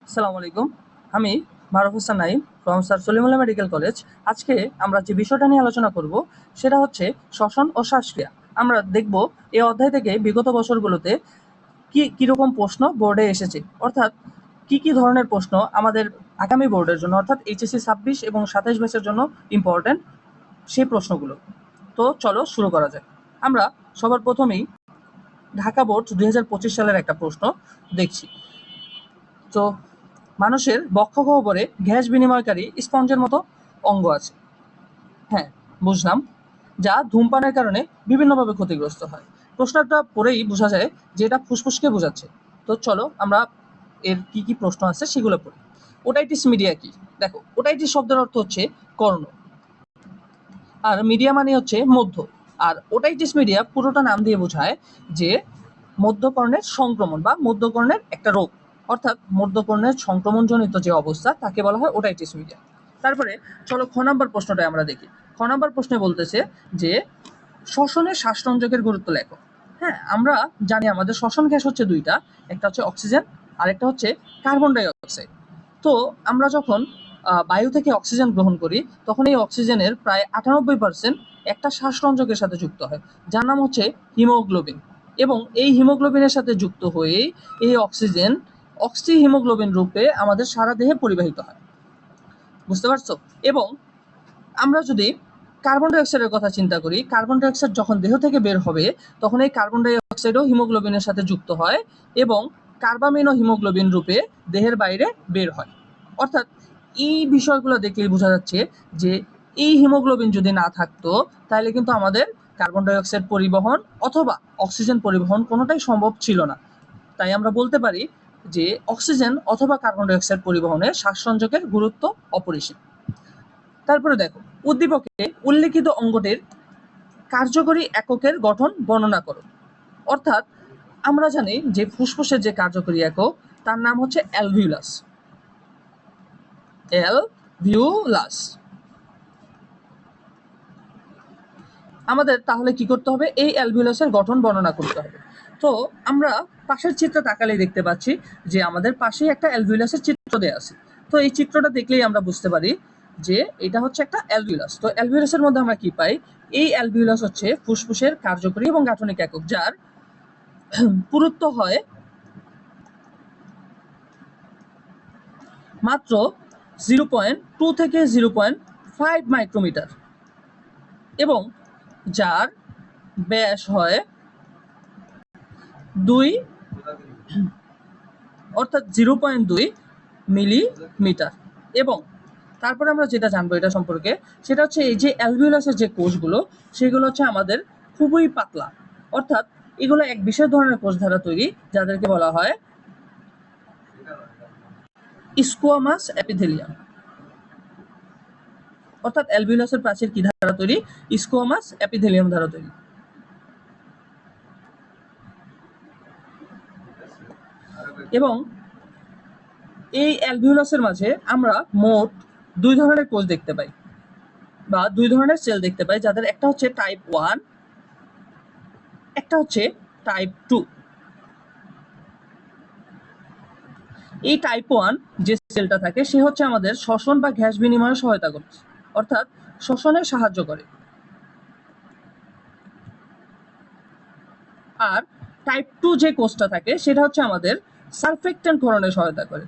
আসসালামু আলাইকুম। আমি Maruf Hossain Naim from sir Salimullah medical college. আজকে আমরা যে বিষয়টা নিয়ে আলোচনা করব সেটা হচ্ছে শ্বসন ও শ্বাসক্রিয়া। আমরা দেখব এই অধ্যায় থেকে বিগত বছরগুলোতে কিরকম প্রশ্ন বোর্ডে এসেছে, অর্থাৎ কি ধরনের প্রশ্ন আমাদের আগামী বোর্ডের জন্য অর্থাৎ এইচএসসি 26 এবং 27 ব্যাচের জন্য ইম্পর্টেন্ট সেই প্রশ্নগুলো। তো চলো শুরু করা যাক। আমরা সবার প্রথমেই ঢাকা বোর্ড 2025 সালের একটা প্রশ্ন দেখছি। তো মানুষের বক্ষগহ্বরে গ্যাস বিনিময়কারী স্পঞ্জের মতো অঙ্গ আছে। হ্যাঁ, বুঝলাম, যা ধূমপানের কারণে বিভিন্নভাবে ক্ষতিগ্রস্ত হয়। প্রশ্নটা পড়েই বোঝা যায় যে এটা ফুসফুসকে বোঝাচ্ছে। তো চলো আমরা এর কি প্রশ্ন আছে সেগুলো পড়ি। ওটাইটিস মিডিয়া কি? দেখো, ওটাইটিস শব্দের অর্থ হচ্ছে কর্ণ, আর মিডিয়া মানে হচ্ছে মধ্য। আর ওটাইটিস মিডিয়া পুরোটা নাম দিয়ে বোঝায় যে মধ্যকর্ণের সংক্রমণ বা মধ্যকর্ণের একটা রোগ, অর্থাৎ মধ্যকর্ণের সংক্রমণজনিত যে অবস্থা তাকে বলা হয় ওটাইটিস মিডিয়া। তারপরে চলো খ নম্বর প্রশ্নটা আমরা দেখি। খ নম্বর প্রশ্নে বলতেছে যে শ্বসনে শ্বাসরঞ্জকের গুরুত্ব লেখো। হ্যাঁ, আমরা জানি আমাদের শ্বসন গ্যাস হচ্ছে দুইটা, একটা হচ্ছে অক্সিজেন আর একটা হচ্ছে কার্বন ডাই অক্সাইড। তো আমরা যখন বায়ু থেকে অক্সিজেন গ্রহণ করি তখন এই অক্সিজেনের প্রায় 98% একটা শ্বাসরঞ্জকের সাথে যুক্ত হয়, যার নাম হচ্ছে হিমোগ্লোবিন। এবং এই হিমোগ্লোবিনের সাথে যুক্ত হয়েই এই অক্সিজেন অক্সি হিমোগ্লোবিন রূপে আমাদের সারা দেহে পরিবাহিত হয়। বুঝতে পারছো? এবং আমরা যদি কার্বন ডাই অক্সাইডের কথা চিন্তা করি, কার্বন ডাই অক্সাইড যখন দেহ থেকে বের হবে তখন এই কার্বন ডাই অক্সাইডও হিমোগ্লোবিনের সাথে যুক্ত হয় এবং কার্বামিনো হিমোগ্লোবিন রূপে দেহের বাইরে বের হয়। অর্থাৎ এই বিষয়গুলো দেখলেই বোঝা যাচ্ছে যে এই হিমোগ্লোবিন যদি না থাকতো তাহলে কিন্তু আমাদের কার্বন ডাই অক্সাইড পরিবহন অথবা অক্সিজেন পরিবহন কোনোটাই সম্ভব ছিল না। তাই আমরা বলতে পারি যে অক্সিজেন অথবা কার্বন ডাই অক্সাইড পরিবহনে শ্বাসসংযোগের গুরুত্ব অপরিসীম। তারপরে দেখো, উদ্দীপকে উল্লেখিত অঙ্গটির কার্যকরী এককের গঠন বর্ণনা করো। অর্থাৎ আমরা জানি যে ফুসফুসের যে কার্যকরী একক তার নাম হচ্ছে অ্যালভিউলাস। অ্যালভিউলাস। আমাদের তাহলে কি করতে হবে? এই অ্যালভিউলাসের গঠন বর্ণনা করতে হবে। তো আমরা পাশের চিত্রে তাকালেই দেখতে পাচ্ছি যে আমাদের পাশেই একটা অ্যালভিউলাসের চিত্র দেওয়া আছে। তো এই চিত্রটা দেখলেই আমরা বুঝতে পারি যে এটা হচ্ছে একটা অ্যালভিউলাস। তো অ্যালভিউলাসের মধ্যে আমরা কি পাই? এই অ্যালভিউলাস হচ্ছে ফুসফুসের কার্যকরী এবং গাঠনিক একক, যার পুরুত্ব হয় মাত্র 0.2 থেকে 0.5 মাইক্রোমিটার এবং যার ব্যাস হয় 2 অর্থাৎ 0.2 মিলিমিটার। এবং তারপরে আমরা যেটা জানবো এটা সম্পর্কে সেটা হচ্ছে এই যে অ্যালভিউলাসের যে কোষগুলো সেগুলো হচ্ছে আমাদের খুবই পাতলা, অর্থাৎ এগুলো এক বিশেষ ধরনের কোষ দ্বারা তৈরি যাদেরকে বলা হয় স্কোয়ামাস এপিথেলিয়াম। অর্থাৎ অ্যালভিউলাসের প্রাচীর কি দ্বারা তৈরি? স্কোয়ামাস এপিথেলিয়াম দ্বারা তৈরি। এবং এই অ্যালভিউলাসের মাঝে আমরা মোট 2 ধরনের কোষ দেখতে পাই বা 2 ধরনের সেল দেখতে পাই, যাদের একটা হচ্ছে টাইপ 1, একটা হচ্ছে টাইপ 2। এই টাইপ 1 যে সেলটা থাকে সে হচ্ছে আমাদের শ্বসন বা গ্যাস বিনিময়ে সহায়তা করে, অর্থাৎ শ্বসনে সাহায্য করে। আর টাইপ 2 যে কোষটা থাকে সেটা হচ্ছে আমাদের সারফেক্টেন্ট ক্ষরণে সহায়তা করে।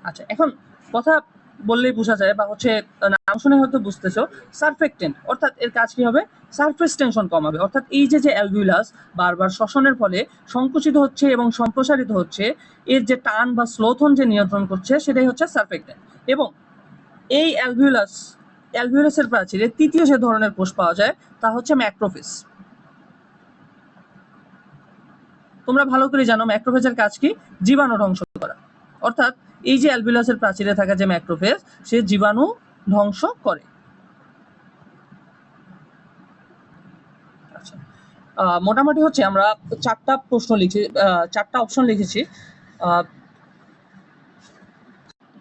আচ্ছা, এখন কথা বললেই বোঝা যায় বা হচ্ছে নাম শুনে হয়তো বুঝতেছো, সারফেক্টেন্ট অর্থাৎ এর কাজ কি হবে? সারফেস টেনশন কমাবে। অর্থাৎ এই যে অ্যালভিউলাস বারবার শ্বসনের ফলে সংকুচিত হচ্ছে এবং সম্প্রসারিত হচ্ছে, এর যে টান বা স্লোথন যে নিয়ন্ত্রণ করছে সেটাই হচ্ছে সারফেক্টেন্ট। এবং এই অ্যালভিউলাসের প্রাচীরে তৃতীয় যে ধরনের কোষ পাওয়া যায় তা হচ্ছে ম্যাক্রোফেজ। তোমরা ভালো করে জানো ম্যাক্রোফেজের কাজ কি? জীবাণু ধ্বংস করা। অর্থাৎ এই যে অ্যালভিউলাসের প্রাচীরে থাকা যে ম্যাক্রোফেজ সে জীবাণু ধ্বংস করে। আচ্ছা, মোটামুটি হচ্ছে আমরা 4টা প্রশ্ন লিখে 4টা অপশন লিখেছি।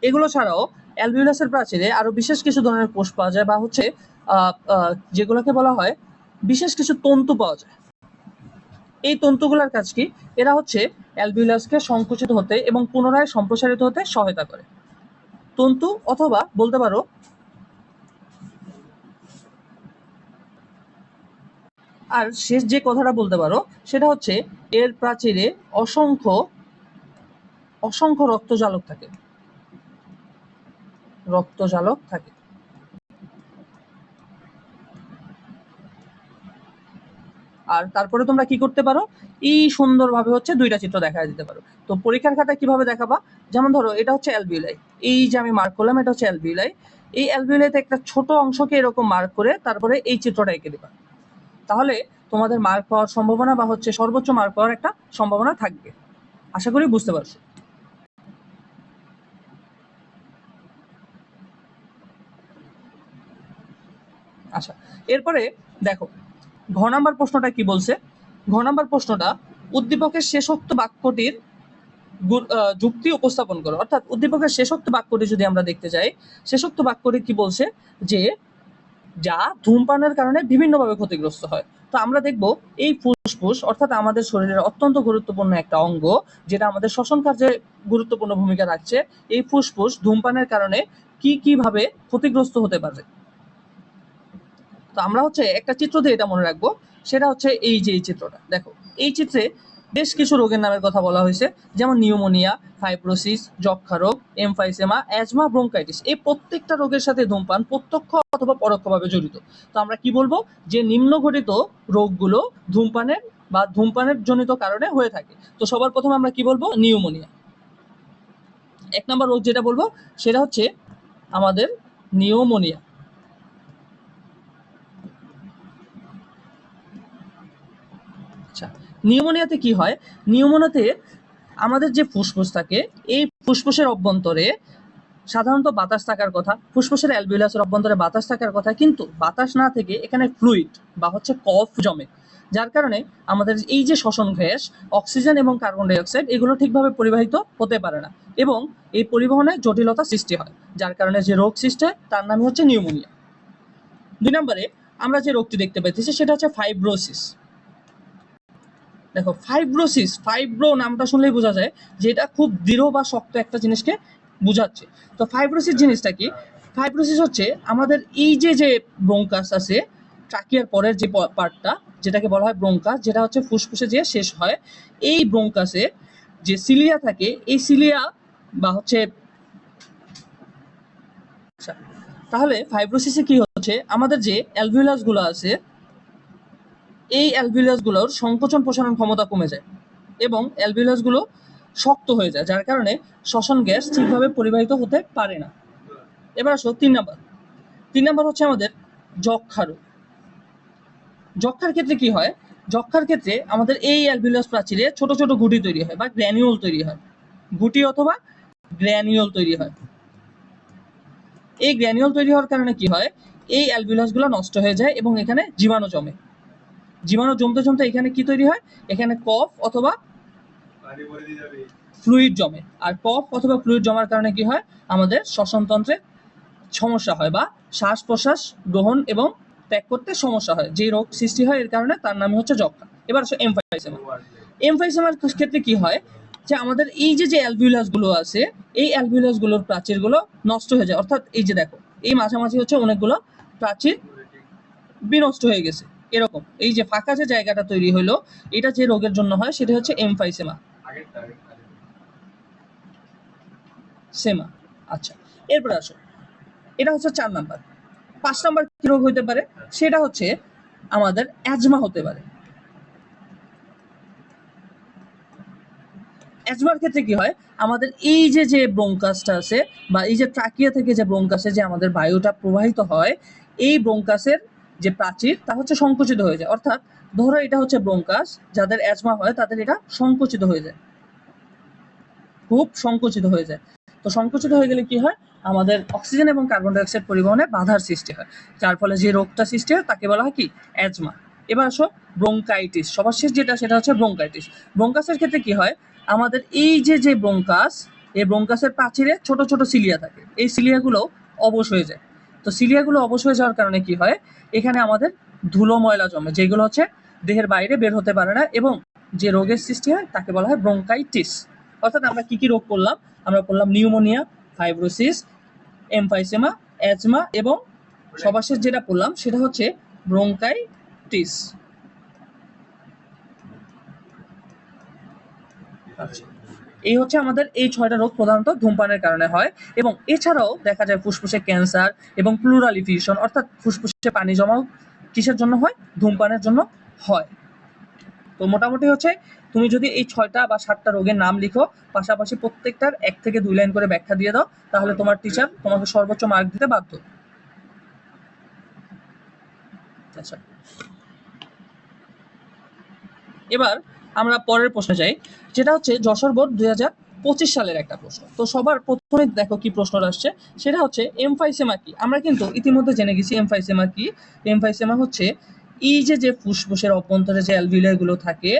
এগুলো ছাড়াও অ্যালভিউলাসের প্রাচীরে আরো বিশেষ কিছু ধরনের কোষ পাওয়া যায় বা হচ্ছে যেগুলোকে বলা হয় বিশেষ কিছু তন্তু পাওয়া যায়। এই তন্তুগুলোর কাজ কি? এরা হচ্ছে অ্যালভিউলাসকে সংকুচিত হতে এবং পুনরায় সম্প্রসারিত হতে সহায়তা করে। তন্তু অথবা বলতে পারো আর শেষ যে কথাটা বলতে পারো সেটা হচ্ছে এর প্রাচীরে অসংখ্য অসংখ্য রক্তজালক থাকে। রক্তজালক থাকে। আর তারপরে তোমরা কি করতে পারো, এই সুন্দরভাবে হচ্ছে দুইটা চিত্র দেখা দিতে পারো। তো পরীক্ষার খাতায় কিভাবে দেখাবা, যেমন ধরো এটা হচ্ছে অ্যালভিউলাই, এই যে আমি মার্ক করলাম এটা হচ্ছে অ্যালভিউলাই, এই অ্যালভিউলাইতে একটা ছোট অংশকে এরকম মার্ক করে তারপরে এই চিত্রটা এঁকে দিবা। তাহলে তোমাদের মার্ক পাওয়ার সম্ভাবনা বা হচ্ছে সর্বোচ্চ মার্ক পাওয়ার একটা সম্ভাবনা থাকবে। আশা করি বুঝতে পারছো। আচ্ছা, এরপরে দেখো ঘ নাম্বার প্রশ্নটা কি বলছে। ঘ নাম্বার প্রশ্নটা উদ্দীপকের শেষোক্ত বাক্যটির যুক্তি উপস্থাপন করো। অর্থাৎ উদ্দীপকের শেষোক্ত বাক্যটি যদি আমরা দেখতে যাই, শেষোক্ত বাক্যটি কি বলছে, যে যা ধূমপানের কারণে বিভিন্নভাবে ক্ষতিগ্রস্ত হয়। তো আমরা দেখব এই ফুসফুস অর্থাৎ আমাদের শরীরের অত্যন্ত গুরুত্বপূর্ণ একটা অঙ্গ, যেটা আমাদের শ্বসন কার্যে গুরুত্বপূর্ণ ভূমিকা রাখছে। এই ফুসফুস ধূমপানের কারণে কিভাবে ক্ষতিগ্রস্ত হতে পারে। তো আমরা হচ্ছে একটা চিত্র দিয়ে এটা মনে রাখবো, সেটা হচ্ছে এই যে এই চিত্রটা দেখো, এই চিত্রে বেশ কিছু রোগের নামের কথা বলা হয়েছে, যেমন নিউমোনিয়া, ফাইব্রোসিস, যক্ষা রোগ, এমফাইসেমা, অ্যাজমা, ব্রঙ্কাইটিস। এই প্রত্যেকটা রোগের সাথে ধূমপান প্রত্যক্ষ অথবা পরোক্ষভাবে জড়িত। তো আমরা কি বলবো, যে নিম্ন ঘটিত রোগগুলো ধূমপানের বা ধূমপানের জনিত কারণে হয়ে থাকে। তো সবার প্রথমে আমরা কি বলবো, নিউমোনিয়া। এক নম্বর রোগ যেটা বলবো সেটা হচ্ছে আমাদের নিউমোনিয়া। আচ্ছা, নিউমোনিয়াতে কি হয়, নিউমোনিয়াতে আমাদের যে ফুসফুস থাকে, এই ফুসফুসের অভ্যন্তরে সাধারণত বাতাস থাকার কথা, ফুসফুসের অ্যালভিউলাসের অভ্যন্তরে বাতাস থাকার কথা, কিন্তু বাতাস না থেকে এখানে ফ্লুইড বা হচ্ছে কফ জমে, যার কারণে আমাদের এই যে শ্বসন গ্যাস অক্সিজেন এবং কার্বন ডাইঅক্সাইড এগুলো ঠিকভাবে পরিবাহিত হতে পারে না এবং এই পরিবহনে জটিলতা সৃষ্টি হয়, যার কারণে যে রোগ সৃষ্টি হয় তার নামই হচ্ছে নিউমোনিয়া। 2 নম্বরে আমরা যে রোগটি দেখতে পাইতেছি সেটা হচ্ছে ফাইব্রোসিস। দেখো ফাইব্রোসিস, ফাইব্রো নামটা শুনলেই বোঝা যায় যে এটা খুব দৃঢ় বা শক্ত একটা জিনিসকে বোঝাচ্ছে। তো ফাইব্রোসিস জিনিসটা কি, ফাইব্রোসিস হচ্ছে আমাদের এই যে যে ব্রঙ্কাস আছে, ট্রাকিয়ার পরের যে পার্টটা যেটাকে বলা হয় ব্রঙ্কাস, যেটা হচ্ছে ফুসফুসে যে শেষ হয়, এই ব্রঙ্কাসে যে সিলিয়া থাকে, এই সিলিয়া বা হচ্ছে তাহলে ফাইব্রোসিসে কি হচ্ছে, আমাদের যে অ্যালভিউলাস গুলো আছে, এই অ্যালভিউলাস গুলোর সংকোচন প্রসারণ ক্ষমতা কমে যায় এবং অ্যালভিউলাস গুলো শক্ত হয়ে যায়, যার কারণে শ্বসন গ্যাস ঠিকভাবে পরিবাহিত হতে পারে না। এবার আসো 3 নাম্বার। 3 নাম্বার হচ্ছে আমাদের যক্ষা রোগ। যক্ষার ক্ষেত্রে কি হয়, যক্ষার ক্ষেত্রে আমাদের এই অ্যালভিউলাস প্রাচীরে ছোট ছোট গুটি তৈরি হয় বা গ্র্যানিউল তৈরি হয়, গুটি অথবা গ্র্যানিউল তৈরি হয়। এই গ্র্যানিউল তৈরি হওয়ার কারণে কি হয়, এই অ্যালভিউলাস গুলো নষ্ট হয়ে যায় এবং এখানে জীবাণু জমে। জীবাণু জমতে জমতে এখানে কি তৈরি হয়, এখানে কফ অথবা ফ্লুইড জমে। আর কফ অথবা ফ্লুইড জমার কারণে কি হয়, আমাদের শ্বসনতন্ত্রে সমস্যা হয় বা শ্বাস প্রশ্বাস গ্রহণ এবং ত্যাগ করতে সমস্যা হয়। যে রোগ সৃষ্টি হয় এর কারণে, তার নাম হচ্ছে যক্ষা। এবার আসো এমফাইসেমা। এমফাইসেমার ক্ষেত্রে কি হয়, যে আমাদের এই যে যে অ্যালভিউলাস গুলো আছে, এই অ্যালভিউলাস গুলোর প্রাচীর গুলো নষ্ট হয়ে যায়। অর্থাৎ এই যে দেখো, এই মাঝামাঝি হচ্ছে অনেকগুলো প্রাচীর বিনষ্ট হয়ে গেছে। এরকম এই যে ফাঁকা যে জায়গাটা তৈরি হলো, এটা যে রোগের জন্য হয় সেটা হচ্ছে এমফাইসেমা। সেমা। আচ্ছা, এরপর আসো, এটা হচ্ছে 4 নাম্বার। 5 নাম্বার কি রোগ হতে পারে, সেটা হচ্ছে আমাদের অ্যাজমা হতে পারে। অ্যাজমার ক্ষেত্রে কি হয়, আমাদের এই যে যে ব্রঙ্কাসটা আছে বা এই যে ট্রাকিয়া থেকে যে ব্রঙ্কাসে যে আমাদের বায়ুটা প্রবাহিত হয়, এই ব্রঙ্কাসের যে প্রাচীর তা হচ্ছে সংকুচিত হয়ে যায়। অর্থাৎ ধরো এটা হচ্ছে ব্রঙ্কাস, যাদের অ্যাজমা হয় তাদের এটা সংকুচিত হয়ে যায়, খুব সংকুচিত হয়ে যায়। তো সংকুচিত হয়ে গেলে কি হয়, আমাদের অক্সিজেন এবং কার্বন ডাইঅক্সাইড পরিবহনে বাধার সৃষ্টি হয়, যার ফলে যে রোগটা সৃষ্টি হয় তাকে বলা হয় কি, অ্যাজমা। এবার আসো ব্রঙ্কাইটিস, সবার শেষ যেটা সেটা হচ্ছে ব্রঙ্কাইটিস। ব্রঙ্কাসের ক্ষেত্রে কি হয়, আমাদের এই যে যে ব্রঙ্কাস, এই ব্রঙ্কাসের প্রাচীরে ছোট ছোট সিলিয়া থাকে, এই সিলিয়াগুলো অবশ হয়ে যায়। তো সিলিয়াগুলো অবশ হয়ে যাওয়ার কারণে কি হয়, এখানে আমাদের ধুলো ময়লা জমে, যেগুলো হচ্ছে দেহের বাইরে বের হতে পারে না, এবং যে রোগের সৃষ্টি হয় তাকে বলা হয় ব্রঙ্কাইটিস। অর্থাৎ আমরা কি কি রোগ করলাম? আমরা করলাম নিউমোনিয়া, ফাইব্রোসিস, এমফাইসেমা, অ্যাজমা, এবং সবার শেষ যেটা পড়লাম সেটা হচ্ছে ব্রঙ্কাইটিস। আচ্ছা, এই হচ্ছে আমাদের এই 6টা রোগ প্রধানত ধূমপানের কারণে হয়, এবং এছাড়াও দেখা যায় ফুসফুসে ক্যান্সার এবং প্লুরাল ইফিউশন, অর্থাৎ ফুসফুসে পানি জমাও কিসের জন্য হয়? ধূমপানের জন্য হয়। তো মোটামুটি হচ্ছে তুমি যদি এই 6টা বা 7টা রোগের নাম লিখো, পাশাপাশি প্রত্যেকটার 1 থেকে 2 লাইন করে ব্যাখ্যা দিয়ে দাও, তাহলে তোমার টিচার তোমাকে সর্বোচ্চ মার্ক দিতে বাধ্য। আচ্ছা, এবার আমরা পরের প্রশ্নে যাই, যেটা হচ্ছে যশোর বোর্ড 2025 সালের একটা প্রশ্ন। তো সবার প্রথমে দেখো কি প্রশ্নটা আসছে, সেটা হচ্ছে এমফাইসেমা কি। আমরা কিন্তু ইতিমধ্যে জেনে গেছি এমফাইসেমা কি। এমফাইসেমা হচ্ছে এই যে ফুসফুসের অভ্যন্তরে যে অ্যালভিউলাইগুলো থাকে,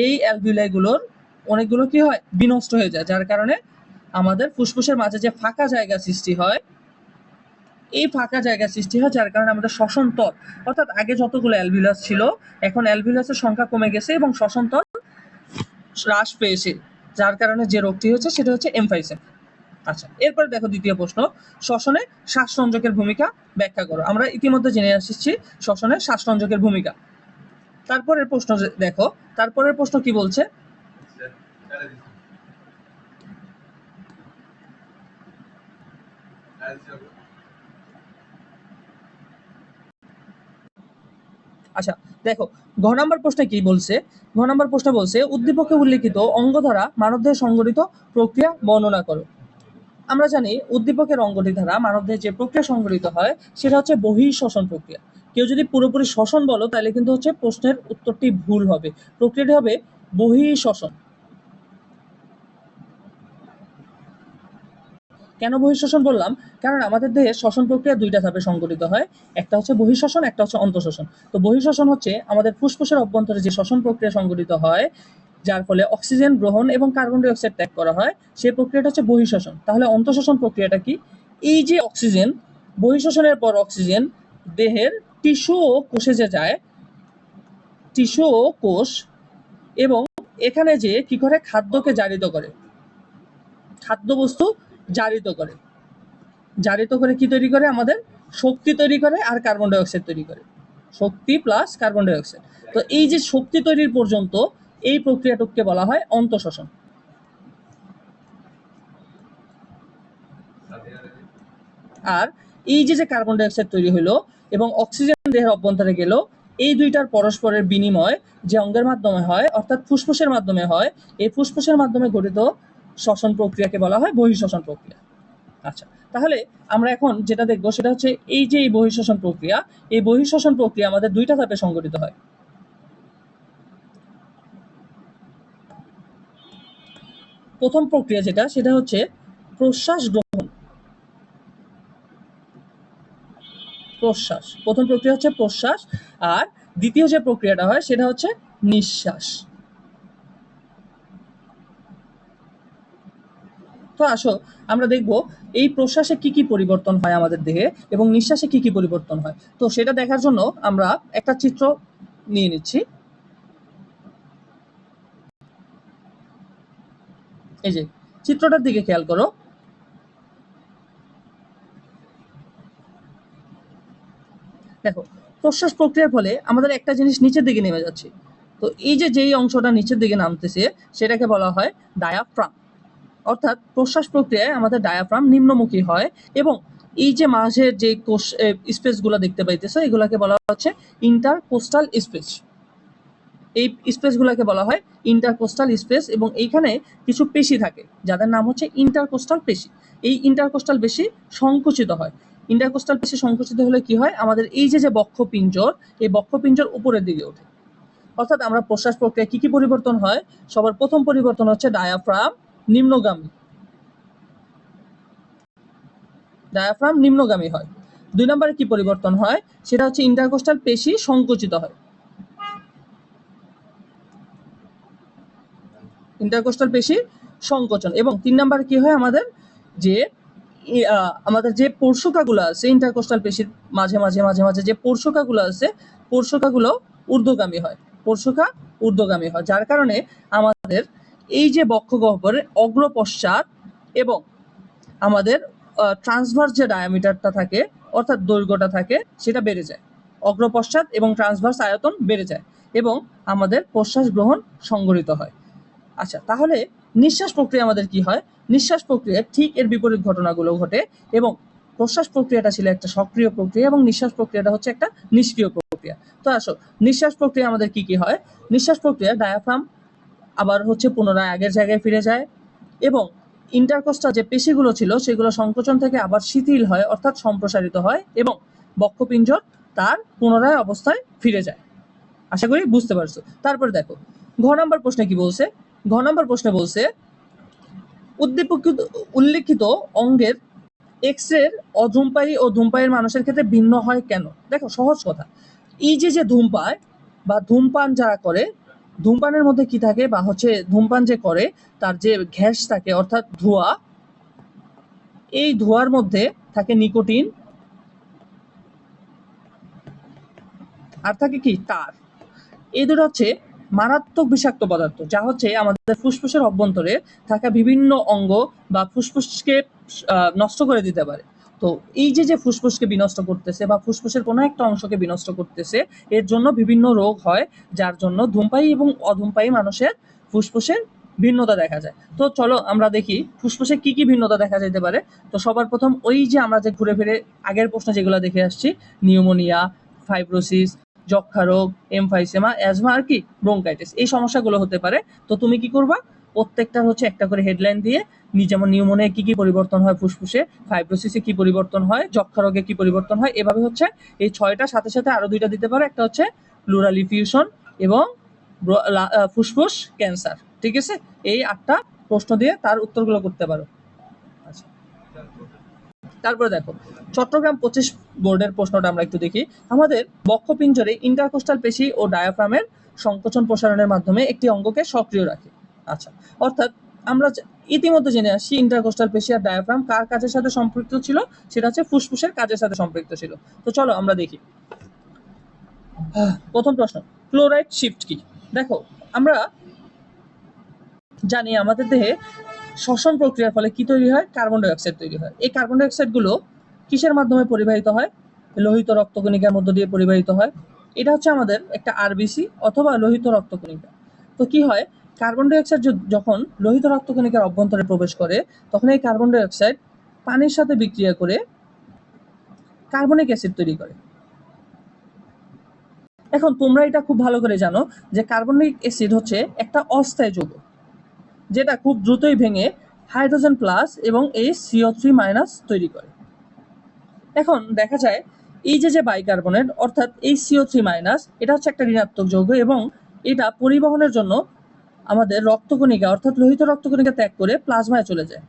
এই অ্যালভিউলাইগুলোর অনেকগুলো কি হয়? বিনষ্ট হয়ে যায়, যার কারণে আমাদের ফুসফুসের মাঝে যে ফাঁকা জায়গা সৃষ্টি হয়, এই ফাঁকা জায়গা সৃষ্টি হয়, যার কারণে আমাদের শ্বসন তল, অর্থাৎ আগে যতগুলো অ্যালভিউলাস ছিল এখন অ্যালভিউলাসের সংখ্যা কমে গেছে এবং শ্বসন তল হ্রাস পেয়েছে, যার কারণে যে রোগটি হচ্ছে সেটা হচ্ছে এমফাইসেমা। আচ্ছা, এরপরে দেখো দ্বিতীয় প্রশ্ন, শ্বসনে শ্বাসরঞ্জকের ভূমিকা ব্যাখ্যা করো। আমরা ইতিমধ্যে জেনে আসছি শ্বসনে শ্বাসরঞ্জকের ভূমিকা। তারপরের প্রশ্ন দেখো, তারপরের প্রশ্ন কি বলছে? আচ্ছা দেখো, ঘ নাম্বার প্রশ্নে কি বলছে? ঘ নাম্বার প্রশ্নে বলছে উদ্দীপকে উল্লেখিত অঙ্গ দ্বারা মানবদেহে সংঘটিত প্রক্রিয়া বর্ণনা করো। আমরা জানি উদ্দীপকের অঙ্গটি দ্বারা মানবদেহে যে প্রক্রিয়া সংঘটিত হয় সেটা হচ্ছে বহিঃশ্বসন প্রক্রিয়া। কেউ যদি পুরোপুরি শ্বসন বলো তাহলে কিন্তু হচ্ছে প্রশ্নের উত্তরটি ভুল হবে, প্রক্রিয়াটি হবে বহিঃশ্বসন। কেন বহিঃশ্বসন বললাম? কারণ আমাদের দেহে শ্বসন প্রক্রিয়া 2টা ধাপে সংঘটিত হয়, একটা হচ্ছে বহিঃশ্বসন, একটা হচ্ছে অন্তঃশ্বসন। তো বহিঃশ্বসন হচ্ছে আমাদের ফুসফুসের অভ্যন্তরে যে শ্বসন প্রক্রিয়া সংঘটিত হয়, যার ফলে অক্সিজেন গ্রহণ এবং কার্বন ডাই অক্সাইড ত্যাগ করা হয়, সেই প্রক্রিয়াটা হচ্ছে বহিঃশ্বসন। তাহলে অন্তঃশ্বসন প্রক্রিয়াটা কি? এই যে অক্সিজেন, বহিঃশ্বসনের পর অক্সিজেন দেহের টিস্যু ও কোষে যে যায়, টিস্যু ও কোষ, এবং এখানে যে কি করে? খাদ্যকে জারিত করে, খাদ্যবস্তু জারিত করে, জারিত করে কি তৈরি করে? আমাদের শক্তি তৈরি করে আর কার্বন ডাই অক্সাইড তৈরি করে, শক্তি প্লাস কার্বন ডাই অক্সাইড। তো এই যে শক্তি তৈরির পর্যন্ত এই প্রক্রিয়াটুককে বলা হয় অন্তঃশ্বসন। আর এই যে কার্বন ডাই অক্সাইড তৈরি হলো এবং অক্সিজেন দেহের অভ্যন্তরে গেল, এই দুইটার পরস্পরের বিনিময় যে অঙ্গের মাধ্যমে হয়, অর্থাৎ ফুসফুসের মাধ্যমে হয়, এই ফুসফুসের মাধ্যমে গঠিত শ্বসন প্রক্রিয়াকে বলা হয় বহিঃশ্বসন প্রক্রিয়া। আচ্ছা, তাহলে আমরা এখন যেটা দেখবো সেটা হচ্ছে এই যে এই বহিঃশ্বসন প্রক্রিয়া, এই বহিঃশ্বসন প্রক্রিয়া আমাদের 2টা ধাপে সংঘটিত হয়। প্রথম প্রক্রিয়া যেটা, সেটা হচ্ছে প্রশ্বাস গ্রহণ। প্রশ্বাস, প্রথম প্রক্রিয়া হচ্ছে প্রশ্বাস, আর দ্বিতীয় যে প্রক্রিয়াটা হয় সেটা হচ্ছে নিঃশ্বাস। তো আসো আমরা দেখব এই প্রশ্বাসে কি কি পরিবর্তন হয় আমাদের দেহে এবং নিঃশ্বাসে কি কি পরিবর্তন হয়। তো সেটা দেখার জন্য আমরা একটা চিত্র নিয়ে নিচ্ছি। এই যে চিত্রটার দিকে খেয়াল করো। দেখো, প্রশ্বাস প্রক্রিয়ার ফলে আমাদের একটা জিনিস নিচের দিকে নেমে যাচ্ছে। তো এই যেই অংশটা নিচের দিকে নামতেছে সেটাকে বলা হয় ডায়াফ্রাম। অর্থাৎ প্রশ্বাস প্রক্রিয়ায় আমাদের ডায়াফ্রাম নিম্নমুখী হয়, এবং এই যে মাঝের যে কোষ স্পেসগুলো দেখতে পাইতেছো এগুলাকে বলা হচ্ছে ইন্টারকোস্টাল স্পেস। এই স্পেসগুলোকে বলা হয় ইন্টারকোস্টাল স্পেস, এবং এইখানে কিছু পেশি থাকে যাদের নাম হচ্ছে ইন্টারকোস্টাল পেশি। এই ইন্টারকোস্টাল পেশি সংকুচিত হয়। ইন্টারকোস্টাল পেশি সংকুচিত হলে কি হয়? আমাদের এই যে বক্ষপিঞ্জর, এই বক্ষপিঞ্জর উপরের দিকে ওঠে। অর্থাৎ আমরা প্রশ্বাস প্রক্রিয়া কি কি পরিবর্তন হয়? সবার প্রথম পরিবর্তন হচ্ছে ডায়াফ্রাম নিম্নগামী, ডায়াফ্রাম নিম্নগামী হয়। 2 নম্বরে কি পরিবর্তন হয়? সেটা হচ্ছে ইন্টারকোস্টাল পেশি সংকুচিত হয়, ইন্টারকোস্টাল পেশি সংকোচন। এবং 3 নম্বরে কি হয়? আমাদের যে আমাদের যে পোর্শকাগুলো আছে ইন্টারকোস্টাল পেশির মাঝে মাঝে মাঝে মাঝে যে পোর্শকাগুলো আছে, পোর্শকাগুলো ঊর্ধ্বগামী হয়, পোর্শকা ঊর্ধ্বগামী হয়, যার কারণে আমাদের এই যে বক্ষগহ্বরের অগ্রপশ্চাৎ এবং আমাদের ট্রান্সভার্স যে ডায়ামিটারটা থাকে অর্থাৎ দৈর্ঘ্যটা থাকে সেটা বেড়ে যায়, অগ্রপশ্চাৎ এবং ট্রান্সভার্স আয়তন বেড়ে যায় এবং আমাদের প্রশ্বাস গ্রহণ সংঘটিত হয়। আচ্ছা, তাহলে নিঃশ্বাস প্রক্রিয়া আমাদের কি হয়? নিঃশ্বাস প্রক্রিয়া ঠিক এর বিপরীত ঘটনাগুলো ঘটে এবং প্রশ্বাস প্রক্রিয়াটা ছিল একটা সক্রিয় প্রক্রিয়া এবং নিঃশ্বাস প্রক্রিয়াটা হচ্ছে একটা নিষ্ক্রিয় প্রক্রিয়া। তো আসো, নিঃশ্বাস প্রক্রিয়া আমাদের কি কি হয়? নিঃশ্বাস প্রক্রিয়া ডায়াফ্রাম আবার হচ্ছে পুনরায় আগের জায়গায় ফিরে যায় এবং ইন্টারকোস্টাল যে পেশিগুলো ছিল সেগুলো সংকোচন থেকে আবার শিথিল হয় অর্থাৎ সম্প্রসারিত হয় এবং বক্ষপিঞ্জর তার পুনরায় অবস্থায় ফিরে যায়। আশা করি বুঝতে পারছো। তারপরে দেখো ঘ নম্বর প্রশ্নে কি বলছে। ঘ নম্বর প্রশ্নে বলছে উল্লেখিত অঙ্গের এক্স রে অধূমপায়ী ও ধূমপায়ীর মানুষের ক্ষেত্রে ভিন্ন হয় কেন? দেখো সহজ কথা, এই যে ধূমপায় বা ধূমপান যারা করে, ধূমপানের মধ্যে কি থাকে বা হচ্ছে ধূমপান যে করে তার যে গ্যাস থাকে অর্থাৎ ধোঁয়া, এই ধোঁয়ার মধ্যে থাকে নিকোটিন আর থাকে কি তার। এই দুটো হচ্ছে মারাত্মক বিষাক্ত পদার্থ যা হচ্ছে আমাদের ফুসফুসের অভ্যন্তরে থাকা বিভিন্ন অঙ্গ বা ফুসফুসকে নষ্ট করে দিতে পারে। তো এই যে ফুসফুসকে বিনষ্ট করতেছে বা ফুসফুসের কোনো একটা অংশকে বিনষ্ট করতেছে, এর জন্য বিভিন্ন রোগ হয়, যার জন্য ধূমপায়ী এবং অধূমপায়ী মানুষের ফুসফুসের ভিন্নতা দেখা যায়। তো চলো আমরা দেখি ফুসফুসে কি কি ভিন্নতা দেখা যেতে পারে। তো সবার প্রথম ওই যে আমরা যে ঘুরে ফিরে আগের প্রশ্ন যেগুলো দেখে আসছি, নিউমোনিয়া, ফাইব্রোসিস, যক্ষা রোগ, এমফাইসেমা, অ্যাজমা আর কি ব্রঙ্কাইটিস, এই সমস্যাগুলো হতে পারে। তো তুমি কি করবা, প্রত্যেকটার হচ্ছে একটা করে হেডলাইন দিয়ে, যেমন নিউমোনিয়া কি কি পরিবর্তন হয় ফুসফুসে, ফাইব্রোসিসে কি পরিবর্তন হয়, যক্ষা রোগে কি পরিবর্তন হয়, এভাবে হচ্ছে এই 6টা সাথে সাথে আরো 2টা দিতে পারো, একটা হচ্ছে প্লুরাল ইফিউশন এবং ফুসফুস ক্যান্সার। ঠিক আছে, এই 8টা প্রশ্ন দিয়ে তার উত্তরগুলো করতে পারো। আচ্ছা, তারপরে দেখো চট্টগ্রাম 25 বোর্ডের প্রশ্নটা আমরা একটু দেখি। আমাদের বক্ষপিঞ্জরে ইন্টারকোস্টাল পেশি ও ডায়াফ্রামের সংকোচন প্রসারণের মাধ্যমে একটি অঙ্গকে সক্রিয় রাখে। আচ্ছা, অর্থাৎ আমরা ইতিমধ্যে জেনে আসছি ইন্টারকোস্টাল পেশি আর ডায়াফ্রাম কার কাজের সাথে সম্পৃক্ত ছিল, সেটা হচ্ছে ফুসফুসের কাজের সাথে সম্পৃক্ত ছিল। তো চলো আমরা দেখি। প্রথম প্রশ্ন, ক্লোরাইড শিফট কি? দেখো আমরা জানি আমাদের দেহে শ্বসন প্রক্রিয়ার ফলে কি তৈরি হয়? কার্বন ডাই অক্সাইড তৈরি হয়। এই কার্বন ডাই অক্সাইডগুলো কিসের মাধ্যমে পরিবাহিত হয়? লোহিত রক্তকণিকার মধ্য দিয়ে পরিবাহিত হয়। এটা হচ্ছে আমাদের একটা আরবিসি অথবা লোহিত রক্তকণিকা। তো কি হয়, কার্বন ডাই অক্সাইড যখন লোহিত রক্তকণিকার অভ্যন্তরে প্রবেশ করে তখন এই কার্বন ডাই অক্সাইড পানির সাথে বিক্রিয়া করে কার্বনিক অ্যাসিড তৈরি করে। এখন তোমরা এটা খুব ভালো করে জানো যে কার্বনিক অ্যাসিড হচ্ছে একটা অস্থায়ী যৌগ যেটা খুব দ্রুতই ভেঙে হাইড্রোজেন প্লাস এবং এই CO3- তৈরি করে। এখন দেখা যায় এই যে বাইকার্বনেট অর্থাৎ এই CO3- এটা হচ্ছে একটা ঋণাত্মক যৌগ এবং এটা পরিবহনের জন্য আমাদের রক্তকণিকা অর্থাৎ লোহিত রক্তকণিকা ত্যাগ করে প্লাজমায় চলে যায়।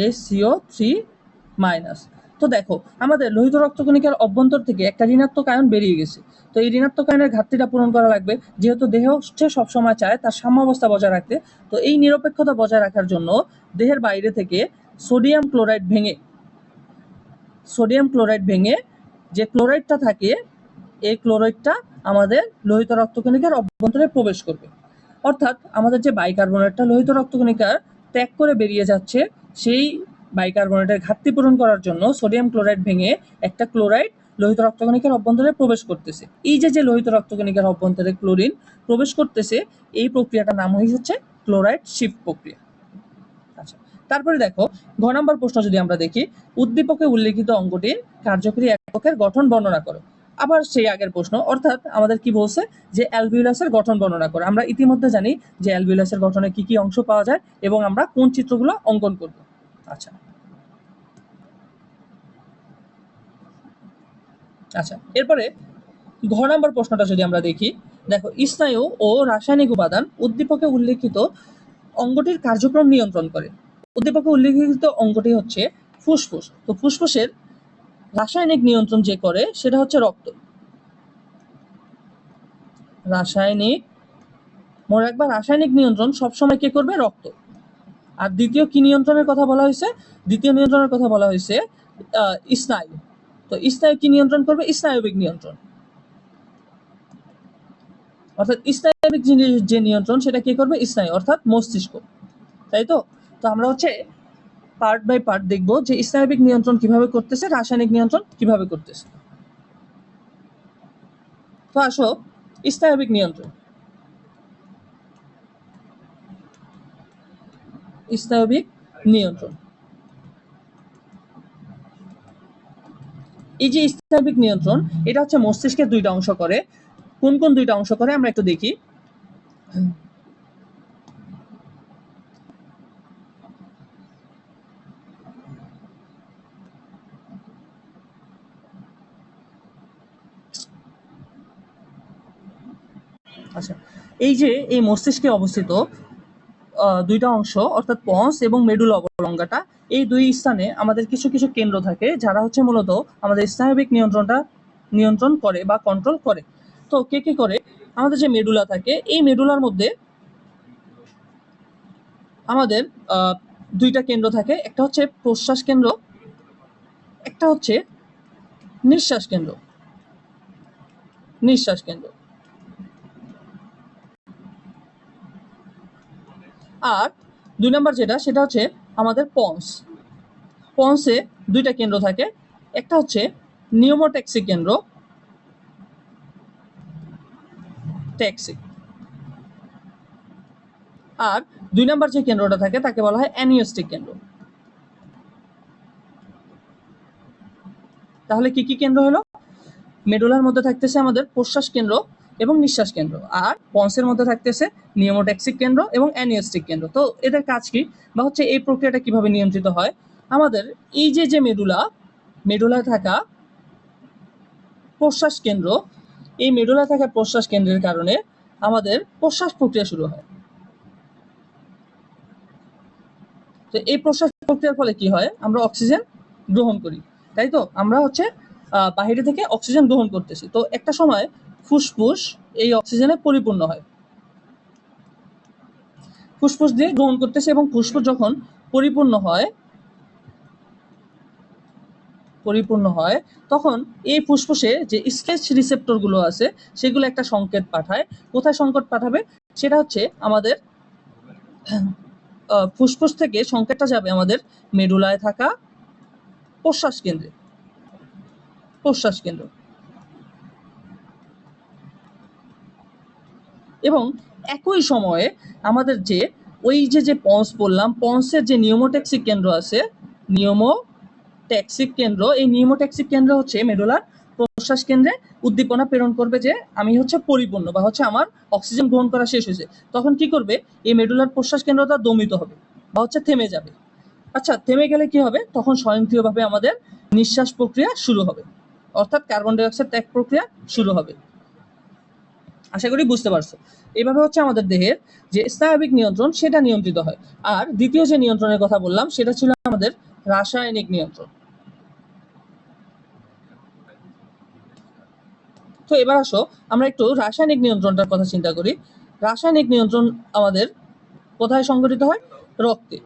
এই CO3-। তো দেখো আমাদের লোহিত রক্তকণিকার অভ্যন্তর থেকে একটা ঋণাত্মক আয়ন বেরিয়ে গেছে। তো এই ঋণাত্মক আয়নের ঘাটতিটা পূরণ করা লাগবে, যেহেতু দেহ হচ্ছে সবসময় চায় তার সাম্যাবস্থা বজায় রাখতে। তো এই নিরপেক্ষতা বজায় রাখার জন্য দেহের বাইরে থেকে সোডিয়াম ক্লোরাইড ভেঙে যে ক্লোরাইডটা থাকে, এই ক্লোরাইডটা আমাদের লোহিত রক্তকণিকার অভ্যন্তরে প্রবেশ করবে। অর্থাৎ আমাদের যে বাইকার্বনেটটা লোহিত রক্তকণিকার ত্যাগ করে বেরিয়ে যাচ্ছে, সেই বাইকার্বনেটের ঘাটতি পূরণ করার জন্য সোডিয়াম ক্লোরাইড ভেঙে একটা ক্লোরাইড লোহিত রক্তকণিকার অভ্যন্তরে প্রবেশ করতেছে। এই যে লোহিত রক্তকণিকার অভ্যন্তরে ক্লোরিন প্রবেশ করতেছে, এই প্রক্রিয়াটার নাম হচ্ছে ক্লোরাইড শিফট প্রক্রিয়া। আচ্ছা, তারপরে দেখো ঘ নম্বর প্রশ্ন যদি আমরা দেখি, উদ্দীপকে উল্লেখিত অঙ্গটির কার্যকরী এককের গঠন বর্ণনা করো। আবার সেই আগের প্রশ্ন, অর্থাৎ আমাদের কি বলছে যে অ্যালভিওলাসের গঠন বর্ণনা করো। আমরা ইতিমধ্যে জানি যে অ্যালভিওলাসের গঠনে কি কি অংশ পাওয়া যায় এবং আমরা কোন চিত্রগুলো অঙ্কন করব। আচ্ছা আচ্ছা এরপরে ঘ নম্বর প্রশ্নটা যদি আমরা দেখি, দেখো স্নায়ু ও রাসায়নিক উপাদান উদ্দীপকে উল্লেখিত অঙ্গটির কার্যক্রম নিয়ন্ত্রণ করে। উদ্দীপকে উল্লেখিত অঙ্গটি হচ্ছে ফুসফুস। তো ফুসফুসের রাসায়নিক নিয়ন্ত্রণ যে করে সেটা হচ্ছে রক্ত। রাসায়নিক মনে রাখবা, রাসায়নিক নিয়ন্ত্রণ সবসময় কে করবে? রক্ত। আর দ্বিতীয় কি নিয়ন্ত্রণের কথা বলা হয়েছে? দ্বিতীয় নিয়ন্ত্রণের কথা বলা হয়েছে স্নায়ু। তো স্নায়ু কি নিয়ন্ত্রণ করবে? স্নায়বিক নিয়ন্ত্রণ। অর্থাৎ স্নায়বিক যে নিয়ন্ত্রণ সেটা কি করবে? স্নায়ু অর্থাৎ মস্তিষ্ক, তাই তো? তো আমরা হচ্ছে পার্ট বাই পার্ট দেখবো যে স্নায়বিক নিয়ন্ত্রণ কিভাবে করতেছে, রাসায়নিক নিয়ন্ত্রণ কিভাবে করতেছে। তো আসো স্নায়বিক নিয়ন্ত্রণ। স্নায়বিক নিয়ন্ত্রণ, এই যে স্নায়বিক নিয়ন্ত্রণ, এটা হচ্ছে মস্তিষ্কের দুইটা অংশ করে। কোন কোন দুইটা অংশ করে আমরা একটু দেখি। আচ্ছা, এই যে এই মস্তিষ্কে অবস্থিত দুইটা অংশ অর্থাৎ পন্স এবং মেডুলা অবলঙ্গাটা, এই দুই স্থানে আমাদের কিছু কিছু কেন্দ্র থাকে যারা হচ্ছে মূলত আমাদের স্নায়বিক নিয়ন্ত্রণটা নিয়ন্ত্রণ করে বা কন্ট্রোল করে। তো কে কে করে? আমাদের যে মেডুলা থাকে, এই মেডুলার মধ্যে আমাদের দুইটা কেন্দ্র থাকে, একটা হচ্ছে প্রশ্বাস কেন্দ্র, একটা হচ্ছে নিঃশ্বাস কেন্দ্র। নিঃশ্বাস কেন্দ্র। আর দুই নম্বর যেটা, সেটা হচ্ছে আমাদের পন্স। পন্সে দুইটা কেন্দ্র থাকে, একটা হচ্ছে নিউমোট্যাক্সিক কেন্দ্র, ট্যাক্সিক। আর দুই নম্বর যে কেন্দ্রটা থাকে তাকে বলা হয় অ্যানিওস্টিক কেন্দ্র। তাহলে কি কি কেন্দ্র হলো? মেডুলার মধ্যে থাকতেছে আমাদের প্রশ্বাস কেন্দ্র এবং নিঃশ্বাস কেন্দ্র, আর পন্সের মধ্যে থাকতেছে নিউমোট্যাক্সিক কেন্দ্র এবং অ্যানিওস্টিক কেন্দ্র। তো এদের কাজ কি, বা হচ্ছে এই প্রক্রিয়াটা কিভাবে নিয়ন্ত্রিত হয়? আমাদের এই যে মেডুলায় থাকা প্রশ্বাস কেন্দ্র, এই মেডুলায় থাকা প্রশ্বাস কেন্দ্রের কারণে আমাদের প্রশ্বাস প্রক্রিয়া শুরু হয়। তো এই প্রশ্বাস প্রক্রিয়ার ফলে কি হয়? আমরা অক্সিজেন গ্রহণ করি, তাই তো? আমরা হচ্ছে বাহিরে থেকে অক্সিজেন গ্রহণ করতেছি। তো একটা সময় ফুসফুস এই অক্সিজেনে পরিপূর্ণ হয়, ফুসফুস দিয়ে গ্রহণ করতেছে, এবং ফুসফুস যখন পরিপূর্ণ হয় তখন এই ফুসফুসে যে স্ট্রেচ রিসেপ্টর গুলো আছে সেগুলো একটা সংকেত পাঠায়। কোথায় সংকেত পাঠাবে? সেটা হচ্ছে আমাদের ফুসফুস থেকে সংকেতটা যাবে আমাদের মেডুলায় থাকা প্রশ্বাস কেন্দ্রে। প্রশ্বাস কেন্দ্র এবং একই সময়ে আমাদের যে ওই যে পন্স বললাম, পন্সের যে নিউমোট্যাক্সিক কেন্দ্র আছে, নিউমোট্যাক্সিক কেন্দ্র, এই নিউমোট্যাক্সিক কেন্দ্র হচ্ছে মেডুলার প্রশ্বাস কেন্দ্রে উদ্দীপনা প্রেরণ করবে যে আমি হচ্ছে পরিপূর্ণ, বা হচ্ছে আমার অক্সিজেন গ্রহণ করা শেষ হয়েছে। তখন কি করবে? এই মেডুলার প্রশ্বাস কেন্দ্রটা দমিত হবে বা হচ্ছে থেমে যাবে। আচ্ছা, থেমে গেলে কি হবে? তখন স্বয়ংক্রিয়ভাবে আমাদের নিঃশ্বাস প্রক্রিয়া শুরু হবে, অর্থাৎ কার্বন ডাই অক্সাইড ত্যাগ প্রক্রিয়া শুরু হবে। আশা করি বুঝতে পারছো। এভাবে হচ্ছে আমাদের দেহের যে স্নায়বিক নিয়ন্ত্রণ সেটা নিয়ন্ত্রিত হয়। আর দ্বিতীয় যে নিয়ন্ত্রণের কথা বললাম সেটা ছিল আমাদের রাসায়নিক নিয়ন্ত্রণ। তো এবার আসো আমরা একটু রাসায়নিক নিয়ন্ত্রণটার কথা চিন্তা করি। রাসায়নিক নিয়ন্ত্রণ আমাদের কোথায় সংঘটিত হয়? রক্তে।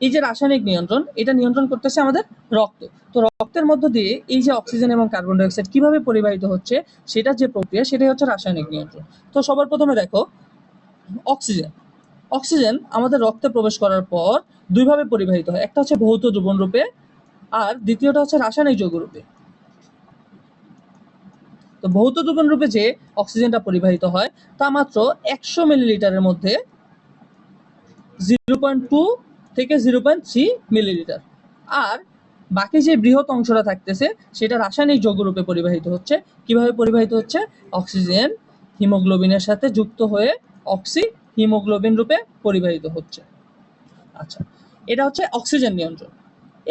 এই যে রাসায়নিক নিয়ন্ত্রণ, এটা নিয়ন্ত্রণ করতেছে আমাদের রক্ত। তো রক্তের মধ্য দিয়ে এই যে অক্সিজেন এবং কার্বন ডাই অক্সাইড কিভাবে পরিবাহিত হচ্ছে, সেটা যে প্রক্রিয়া, সেটাই হচ্ছে রাসায়নিক নিয়ন্ত্রণ। তো সবার প্রথমে দেখো, অক্সিজেন অক্সিজেন আমাদের রক্তে প্রবেশ করার পর দুইভাবে পরিবাহিত হয়, একটা হচ্ছে ভৌত দ্রবণ রূপে, আর দ্বিতীয়টা হচ্ছে রাসায়নিক যৌগ রূপে। তো ভৌত দ্রবণ রূপে যে অক্সিজেনটা পরিবাহিত হয় তা মাত্র 100 মিলিলিটারের মধ্যে 0.2 থেকে 0.3 মিলিলিটার। আর বাকি যে বৃহৎ অংশটা থাকতেছে সেটা রাসায়নিক যৌগ রূপে পরিবাহিত হচ্ছে। কিভাবে পরিবাহিত হচ্ছে? অক্সিজেন হিমোগ্লোবিনের সাথে যুক্ত হয়ে অক্সি হিমোগ্লোবিন রূপে পরিবাহিত হচ্ছে। আচ্ছা, এটা হচ্ছে অক্সিজেন নিয়ন্ত্রণ।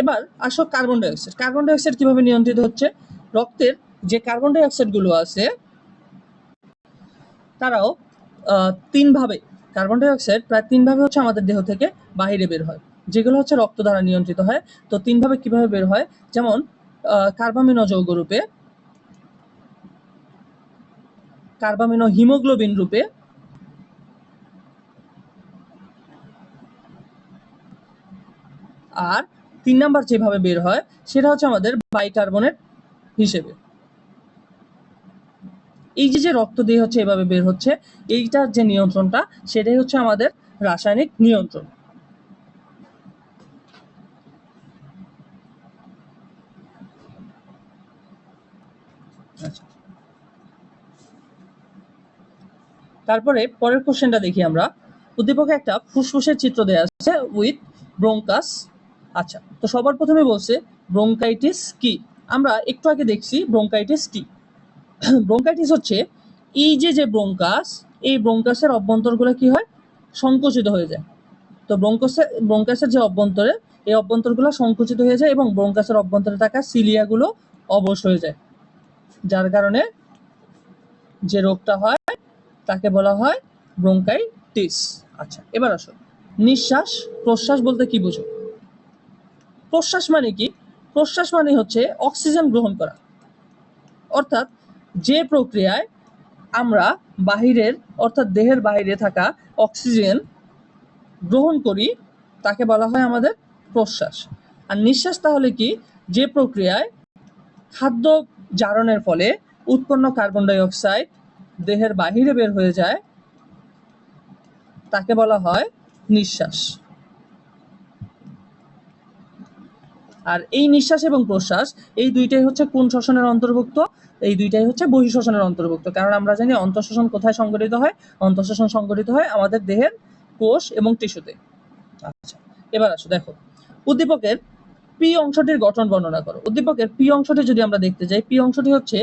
এবার আসো carbon die oxide. Carbon die oxide কিভাবে নিয়ন্ত্রিত হচ্ছে? রক্তের যে কার্বন ডাই অক্সাইড গুলো আছে তারাও তিনভাবে, কার্বন ডাই অক্সাইড প্রায় তিনভাবে হচ্ছে আমাদের দেহ থেকে বাহিরে বের হয়, যেগুলো হচ্ছে রক্ত দ্বারা নিয়ন্ত্রিত হয়। তো তিনভাবে কিভাবে বের হয়? যেমন কার্বামিনো যৌগ রূপে, কার্বামিনো হিমোগ্লোবিন রূপে, আর 3 নাম্বার যেভাবে বের হয় সেটা হচ্ছে আমাদের বাইকার্বনেট হিসেবে। এই যে রক্ত দিয়ে হচ্ছে এভাবে বের হচ্ছে, এইটার যে নিয়ন্ত্রণটা সেটাই হচ্ছে আমাদের রাসায়নিক নিয়ন্ত্রণ। তারপরে পরের কোশ্চেনটা দেখি আমরা। উদ্দীপকে একটা ফুসফুসের চিত্র দেওয়া আছে উইথ ব্রোঙ্কাস। আচ্ছা, তো সবার প্রথমে বলছে ব্রোঙ্কাইটিস কি। আমরা একটু আগে দেখছি ব্রোঙ্কাইটিস কি। ব্রোঙ্কাইটিস হচ্ছে এই যে ব্রোঙ্কাস, এই ব্রোঙ্কাসের অভ্যন্তরগুলো কি হয়, সংকুচিত হয়ে যায়। তো ব্রোঙ্কাসের যে অভ্যন্তরে, এই অভ্যন্তরগুলো সংকুচিত হয়ে যায় এবং ব্রোঙ্কাসের অভ্যন্তরে থাকা সিলিয়াগুলো অবশ হয়ে যায়, যার কারণে যে রোগটা হয় তাকে বলা হয় ব্রোঙ্কাইটিস। আচ্ছা, এবার আসো নিঃশ্বাস প্রশ্বাস বলতে কি বুঝো। প্রশ্বাস মানে কি? প্রশ্বাস মানে হচ্ছে অক্সিজেন গ্রহণ করা, অর্থাৎ যে প্রক্রিয়ায় আমরা বাহিরের অর্থাৎ দেহের বাইরে থাকা অক্সিজেন গ্রহণ করি তাকে বলা হয় আমাদের প্রশ্বাস। আর নিঃশ্বাস তাহলে কি? যে প্রক্রিয়ায় খাদ্য জারণের ফলে উৎপন্ন কার্বন ডাই অক্সাইড দেহের বাহিরে বের হয়ে যায় তাকে বলা হয় নিঃশ্বাস। আর এই নিঃশ্বাস এবং প্রশ্বাস এই দুইটাই হচ্ছে কোন শ্বসনের অন্তর্ভুক্ত? এই দুইটাই হচ্ছে বহিঃশ্বসনের অন্তর্ভুক্ত। কারণ আমরা জানি অন্তঃশ্বসন কোথায় সংঘটিত হয়? অন্তঃশ্বসন সংঘটিত হয় আমাদের দেহের কোষ এবং টিস্যুতে। আচ্ছা, এবার আসো দেখো উদ্দীপকের পি অংশটির গঠন বর্ণনা করো। উদ্দীপকের পি অংশটি যদি আমরা দেখতে যাই, পি অংশটি হচ্ছে